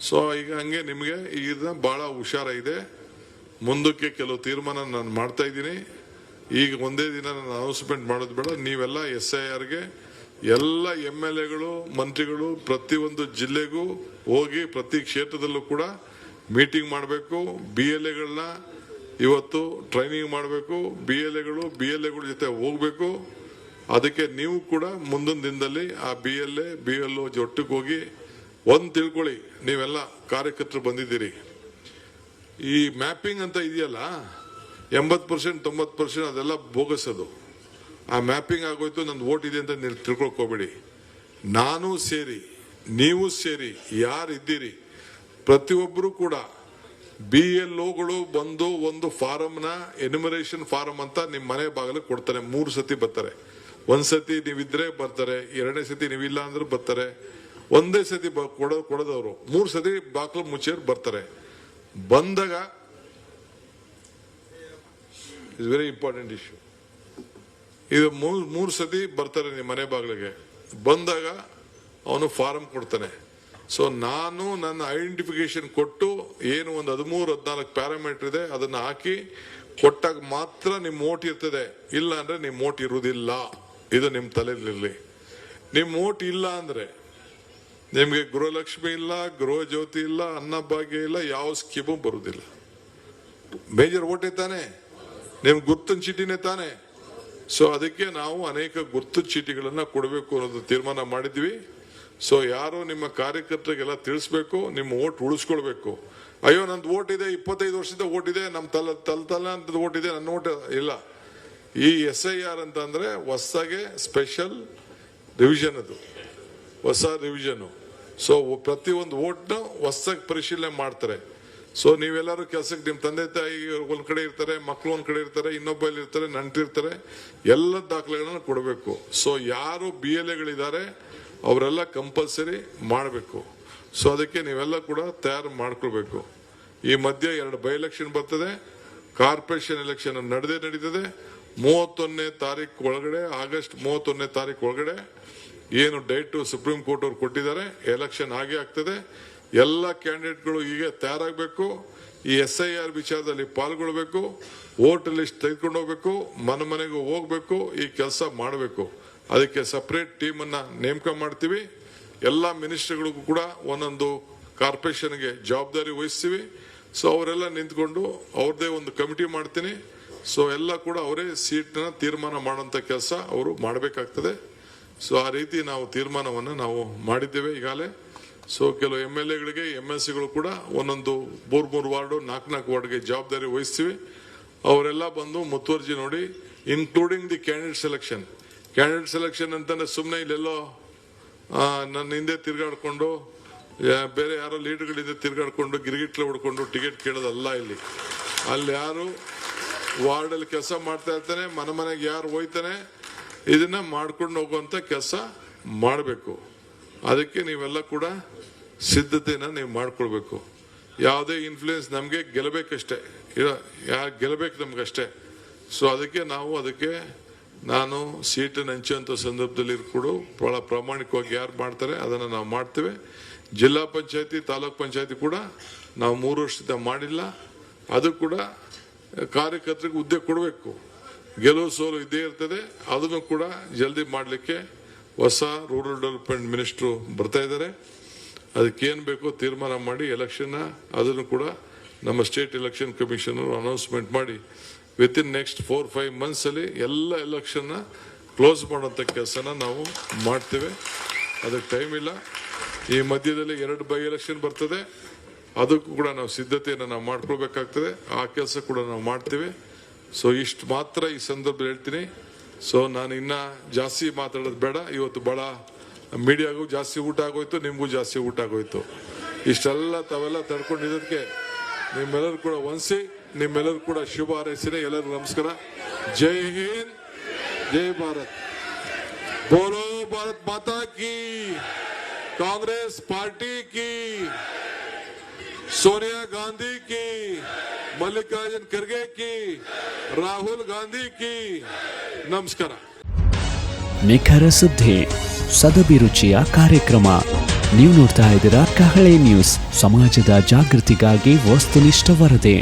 ಸೊ ಈಗ ಹಂಗೆ ನಿಮಗೆ ಈಗ ಬಹಳ ಹುಷಾರ ಇದೆ. ಮುಂದಕ್ಕೆ ಕೆಲವು ತೀರ್ಮಾನ ನಾನು ಮಾಡ್ತಾ ಇದ್ದೀನಿ. ಈಗ ಒಂದೇ ದಿನ ನಾನು ಅನೌನ್ಸ್ಮೆಂಟ್ ಮಾಡೋದು ಬೇಡ. ನೀವೆಲ್ಲ SIRಗೆ ಎಲ್ಲ MLAಗಳು, ಮಂತ್ರಿಗಳು ಪ್ರತಿಯೊಂದು ಜಿಲ್ಲೆಗೂ ಹೋಗಿ ಪ್ರತಿ ಕ್ಷೇತ್ರದಲ್ಲೂ ಕೂಡ ಮೀಟಿಂಗ್ ಮಾಡಬೇಕು. BLAಗಳನ್ನ ಇವತ್ತು ಟ್ರೈನಿಂಗ್ ಮಾಡಬೇಕು. BLAಗಳ ಜೊತೆ ಹೋಗ್ಬೇಕು. ಅದಕ್ಕೆ ನೀವು ಕೂಡ ಮುಂದಿನ ದಿನದಲ್ಲಿ ಆ BLO ಒಟ್ಟಿಗೆ ಹೋಗಿ ತಿಳ್ಕೊಳ್ಳಿ. ನೀವೆಲ್ಲ ಕಾರ್ಯಕರ್ತರು ಬಂದಿದ್ದೀರಿ, ಈ ಮ್ಯಾಪಿಂಗ್ ಅಂತ ಇದೆಯಲ್ಲ 80% 90% ಅದೆಲ್ಲ ಬೋಗಸದು. ಆ ಮ್ಯಾಪಿಂಗ್ ಆಗೋಯ್ತು, ನಂದು ವೋಟ್ ಇದೆ ಅಂತ ನೀವು ತಿಳ್ಕೊಳಕ್ ಹೋಗ್ಬೇಡಿ. ನಾನು ಸೇರಿ ನೀವು ಸೇರಿ ಯಾರಿದ್ದೀರಿ ಪ್ರತಿಯೊಬ್ಬರು ಕೂಡ BLOಗಳು ಬಂದು ಒಂದು ಫಾರಮ್ನ ಎನ್ಯುಮರೇಷನ್ ಫಾರಂ ಅಂತ ನಿಮ್ಮ ಮನೆ ಬಾಗಿಲಿಗೆ ಕೊಡ್ತಾರೆ. 3 ಸತಿ ಬರ್ತಾರೆ. ಒಂದ್ ಸತಿ ನೀವಿದ್ರೆ ಬರ್ತಾರೆ, 2ನೇ ಸತಿ ನೀವಿಲ್ಲ ಅಂದ್ರೆ ಬರ್ತಾರೆ, ಒಂದೇ ಸತಿ ಕೊಡೋದವರು 3 ಸತಿ ಬಾಗಿಲು ಮುಚ್ಚೇರ್ ಬರ್ತಾರೆ. ಬಂದಾಗ ಇಟ್ಸ್ ವೆರಿ ಇಂಪಾರ್ಟೆಂಟ್ ಇಶ್ಯೂ. ಇದು 3 ಸತಿ ಬರ್ತಾರೆ ನಿಮ್ಮ ಮನೆ ಬಾಗಿಲಿಗೆ. ಬಂದಾಗ ಅವನು ಫಾರಂ ಕೊಡ್ತಾನೆ. ಸೊ ನಾನು ನನ್ನ ಐಡೆಂಟಿಫಿಕೇಶನ್ ಕೊಟ್ಟು ಏನು ಒಂದು 13-14 ಪ್ಯಾರಾಮೀಟರ್ ಇದೆ ಅದನ್ನ ಹಾಕಿ ಕೊಟ್ಟಾಗ ಮಾತ್ರ ನಿಮ್ ವೋಟ್ ಇರ್ತದೆ. ಇಲ್ಲ ಅಂದ್ರೆ ನಿಮ್ ವೋಟ್ ಇರುವುದಿಲ್ಲ. ಇದು ನಿಮ್ ತಲೆಯಲ್ಲಿರ್ಲಿ. ನಿಮ್ ವೋಟ್ ಇಲ್ಲ ಅಂದ್ರೆ ನಿಮ್ಗೆ ಗೃಹಲಕ್ಷ್ಮಿ ಇಲ್ಲ, ಗೃಹ ಜ್ಯೋತಿ ಇಲ್ಲ, ಅನ್ನಭಾಗ್ಯ ಇಲ್ಲ, ಯಾವ ಸ್ಕೀಮು ಬರುವುದಿಲ್ಲ. ಮೇಜರ್ ವೋಟೇ ತಾನೆ, ನಿಮ್ ಗುರ್ತಿನ ಚೀಟಿನೇ ತಾನೆ. ಸೊ ಅದಕ್ಕೆ ನಾವು ಅನೇಕ ಗುರ್ತು ಚೀಟಿಗಳನ್ನ ಕೊಡಬೇಕು ಅನ್ನೋದು ತೀರ್ಮಾನ ಮಾಡಿದ್ವಿ. ಸೊ ಯಾರು ನಿಮ್ಮ ಕಾರ್ಯಕರ್ತರಿಗೆಲ್ಲ ತಿಳಿಸ್ಬೇಕು, ನಿಮ್ಮ ವೋಟ್ ಉಳಿಸ್ಕೊಳ್ಬೇಕು. ಅಯ್ಯೋ ನಂದು ವೋಟ್ ಇದೆ, 25 ವರ್ಷದ ವೋಟ್ ಇದೆ, ನಮ್ಮ ತಲೆ ಅಂತ ವೋಟ್ ಇದೆ, ನನ್ನ ವೋಟ್ ಇಲ್ಲ. ಈ SIR ಅಂತ ಅಂದ್ರೆ ಹೊಸಗೆ ಸ್ಪೆಷಲ್ ರಿವಿಷನ್, ಅದು ಹೊಸ ರಿವಿಷನ್. ಸೊ ಪ್ರತಿಯೊಂದು ವೋಟ್ನ ಹೊಸದಾಗಿ ಪರಿಶೀಲನೆ ಮಾಡ್ತಾರೆ. ಸೊ ನೀವೆಲ್ಲರೂ ಕೆಲಸಕ್ಕೆ ನಿಮ್ಮ ತಂದೆ ತಾಯಿ ಒಂದ್ ಕಡೆ ಇರ್ತಾರೆ, ಮಕ್ಕಳು ಒಂದ್ ಕಡೆ ಇರ್ತಾರೆ, ಇನ್ನೊಬ್ಬಲ್ಲಿ ಇರ್ತಾರೆ, ನಂಟಿರ್ತಾರೆ, ಎಲ್ಲ ದಾಖಲೆಗಳನ್ನ ಕೊಡಬೇಕು. ಸೊ ಯಾರು BLAಗಳಿದ್ದಾರೆ ಅವರೆಲ್ಲ ಕಂಪಲ್ಸರಿ ಮಾಡಬೇಕು. ಸೊ ಅದಕ್ಕೆ ನೀವೆಲ್ಲ ಕೂಡ ತಯಾರು ಮಾಡ್ಕೊಳ್ಬೇಕು. ಈ ಮಧ್ಯೆ 2 ಬೈ ಎಲೆಕ್ಷನ್ ಬರ್ತದೆ. ಕಾರ್ಪೊರೇಷನ್ ಎಲೆಕ್ಷನ್ ನಡೀತದೆ 31ನೇ ತಾರೀಕು ಒಳಗಡೆ, ಆಗಸ್ಟ್ 31ನೇ ತಾರೀಕು ಒಳಗಡೆ ಏನು ಡೇಟ್ ಸುಪ್ರೀಂ ಕೋರ್ಟ್ ಅವ್ರು ಕೊಟ್ಟಿದ್ದಾರೆ, ಎಲೆಕ್ಷನ್ ಆಗೇ ಆಗ್ತದೆ. ಎಲ್ಲ ಕ್ಯಾಂಡಿಡೇಟ್ಗಳು ಈಗ ತಯಾರಾಗಬೇಕು. ಈ SIR ವಿಚಾರದಲ್ಲಿ ಪಾಲ್ಗೊಳ್ಬೇಕು, ವೋಟ್ ಲಿಸ್ಟ್ ತೆಗೆದುಕೊಂಡು ಹೋಗ್ಬೇಕು, ಮನೆಗೂ ಹೋಗ್ಬೇಕು, ಈ ಕೆಲಸ ಮಾಡಬೇಕು. ಅದಕ್ಕೆ ಸಪರೇಟ್ ಟೀಮ್ ಅನ್ನ ನೇಮಕ ಮಾಡ್ತೀವಿ. ಎಲ್ಲ ಮಿನಿಸ್ಟರ್ಗಳಿಗೂ ಕೂಡ ಒಂದೊಂದು ಕಾರ್ಪೊರೇಷನ್ಗೆ ಜವಾಬ್ದಾರಿ ವಹಿಸ್ತೀವಿ. ಸೊ ಅವರೆಲ್ಲ ನಿಂತ್ಕೊಂಡು ಅವ್ರದೇ ಒಂದು ಕಮಿಟಿ ಮಾಡ್ತೀನಿ. ಸೊ ಎಲ್ಲ ಕೂಡ ಅವರೇ ಸೀಟ್ನ ತೀರ್ಮಾನ ಮಾಡುವಂತ ಕೆಲಸ ಅವರು ಮಾಡಬೇಕಾಗ್ತದೆ. ಸೊ ಆ ರೀತಿ ನಾವು ತೀರ್ಮಾನವನ್ನು ನಾವು ಮಾಡಿದ್ದೇವೆ ಈಗಾಗಲೇ. ಸೊ ಕೆಲವು MLAಗಳಿಗೆ MLCಗಳು ಕೂಡ ಒಂದೊಂದು 3 ವಾರ್ಡು 4 ವಾರ್ಡ್ಗೆ ಜವಾಬ್ದಾರಿ ವಹಿಸ್ತೀವಿ. ಅವರೆಲ್ಲ ಬಂದು ಮುತುವರ್ಜಿ ನೋಡಿ, including the candidate selection. Candidate selection ಅಂತಂದ್ರೆ ಸುಮ್ಮನೆ ಇಲ್ಲೆಲ್ಲೋ ನನ್ನ ಹಿಂದೆ ತಿರ್ಗಾಡ್ಕೊಂಡು ಬೇರೆ ಯಾರೋ ಲೀಡರ್ಗಳಿಂದ ತಿರ್ಗಾಡ್ಕೊಂಡು ಗಿರಿಗಿಟ್ಲೆ ಹೊಡ್ಕೊಂಡು ಟಿಕೆಟ್ ಕೇಳೋದಲ್ಲ. ಅಲ್ಲಿ ಯಾರು ವಾರ್ಡಲ್ಲಿ ಕೆಲಸ ಮಾಡ್ತಾ ಇರ್ತಾನೆ, ಮನೆಗೆ ಯಾರು ಹೋಯ್ತಾನೆ, ಇದನ್ನ ಮಾಡ್ಕೊಂಡು ಹೋಗುವಂತ ಕೆಲಸ ಮಾಡಬೇಕು. ಅದಕ್ಕೆ ನೀವೆಲ್ಲ ಕೂಡ ಸಿದ್ಧತೆನ ನೀವು ಮಾಡ್ಕೊಳ್ಬೇಕು. ಯಾವುದೇ ಇನ್ಫ್ಲೂಯೆನ್ಸ್ ನಮಗೆ ಗೆಲ್ಲಬೇಕಷ್ಟೇ, ಗೆಲ್ಲಬೇಕು ನಮ್ಗಷ್ಟೇ. ಸೊ ಅದಕ್ಕೆ ನಾನು ಸೀಟನ್ನು ಹಂಚುವಂಥ ಸಂದರ್ಭದಲ್ಲಿ ಕೂಡ ಬಹಳ ಪ್ರಾಮಾಣಿಕವಾಗಿ ಯಾರು ಮಾಡ್ತಾರೆ ಅದನ್ನು ನಾವು ಮಾಡ್ತೇವೆ. ಜಿಲ್ಲಾ ಪಂಚಾಯತಿ, ತಾಲೂಕ್ ಪಂಚಾಯತಿ ಕೂಡ ನಾವು 3 ವರ್ಷದಿಂದ ಮಾಡಿಲ್ಲ. ಅದು ಕೂಡ ಕಾರ್ಯಕರ್ತರಿಗೆ ಹುದ್ದೆ ಕೊಡಬೇಕು. ಗೆಲುವು ಸೋಲು ಇದ್ದೇ ಇರ್ತದೆ. ಅದನ್ನು ಕೂಡ ಜಲ್ದಿ ಮಾಡಲಿಕ್ಕೆ ಹೊಸ ರೂರಲ್ ಡೆವಲಪ್ಮೆಂಟ್ ಮಿನಿಸ್ಟ್ರು ಬರ್ತಾ ಇದ್ದಾರೆ. ಅದಕ್ಕೇನು ಬೇಕೋ ತೀರ್ಮಾನ ಮಾಡಿ ಎಲೆಕ್ಷನ್ ಅದನ್ನು ಕೂಡ ನಮ್ಮ ಸ್ಟೇಟ್ ಎಲೆಕ್ಷನ್ ಕಮಿಷನ್ ಅನೌನ್ಸ್ಮೆಂಟ್ ಮಾಡಿ ವಿತಿನ್ ನೆಕ್ಸ್ಟ್ 4-5 ಮಂತ್ಸ್ ಅಲ್ಲಿ ಎಲ್ಲ ಎಲೆಕ್ಷನ್ ಕ್ಲೋಸ್ ಮಾಡುವಂತ ಕೆಲಸನ ನಾವು ಮಾಡ್ತೇವೆ. ಅದಕ್ಕೆ ಟೈಮ್ ಇಲ್ಲ. ಈ ಮಧ್ಯದಲ್ಲಿ 2 ಬೈ ಎಲೆಕ್ಷನ್ ಬರ್ತದೆ, ಅದಕ್ಕೂ ಕೂಡ ನಾವು ಸಿದ್ಧತೆಯನ್ನು ನಾವು ಮಾಡ್ಕೊಳ್ಬೇಕಾಗ್ತದೆ. ಆ ಕೆಲಸ ಕೂಡ ನಾವು ಮಾಡ್ತೇವೆ. ಸೊ ಇಷ್ಟು ಮಾತ್ರ ಈ ಸಂದರ್ಭದಲ್ಲಿ ಹೇಳ್ತೀನಿ. ಸೊ ನಾನು ಇನ್ನ ಜಾಸ್ತಿ ಮಾತಾಡೋದು ಬೇಡ. ಇವತ್ತು ಬಹಳ ಮೀಡಿಯಾಗೂ ಜಾಸ್ತಿ ಊಟ ಆಗೋಯ್ತು, ನಿಮಗೂ ಜಾಸ್ತಿ ಊಟ ಆಗೋಯ್ತು. ಇಷ್ಟೆಲ್ಲ ತಾವೆಲ್ಲ ತಡ್ಕೊಂಡಿದ್ದಕ್ಕೆ ನಿಮ್ಮೆಲ್ಲರೂ ಕೂಡ ವಂಸಿ, ನಿಮ್ಮೆಲ್ಲರೂ ಕೂಡ ಶುಭ ಹಾರೈಸಿದೆ. ಎಲ್ಲರಿಗೂ ನಮಸ್ಕಾರ. ಜೈ ಹಿಂದ್, ಜೈ ಭಾರತ್. ಬೋಲೋ ಭಾರತ್ ಮಾತಾ ಕಿ, ಕಾಂಗ್ರೆಸ್ ಪಾರ್ಟಿ ಕಿ, सोनिया गांधी की, मल्लिकार्जुन खड़गे की, राहुल गांधी की. नमस्कार. ನಿಖರ ಸುದ್ದಿ, ಸದಭಿರುಚಿಯ ಕಾರ್ಯಕ್ರಮ. ನೀವು ನೋಡ್ತಾ ಇದ್ದೀರಾ ಕಹಳೆ ನ್ಯೂಸ್, ಸಮಾಜದ ಜಾಗೃತಿಗಾಗಿ ವಸ್ತುನಿಷ್ಠ ವರದಿ.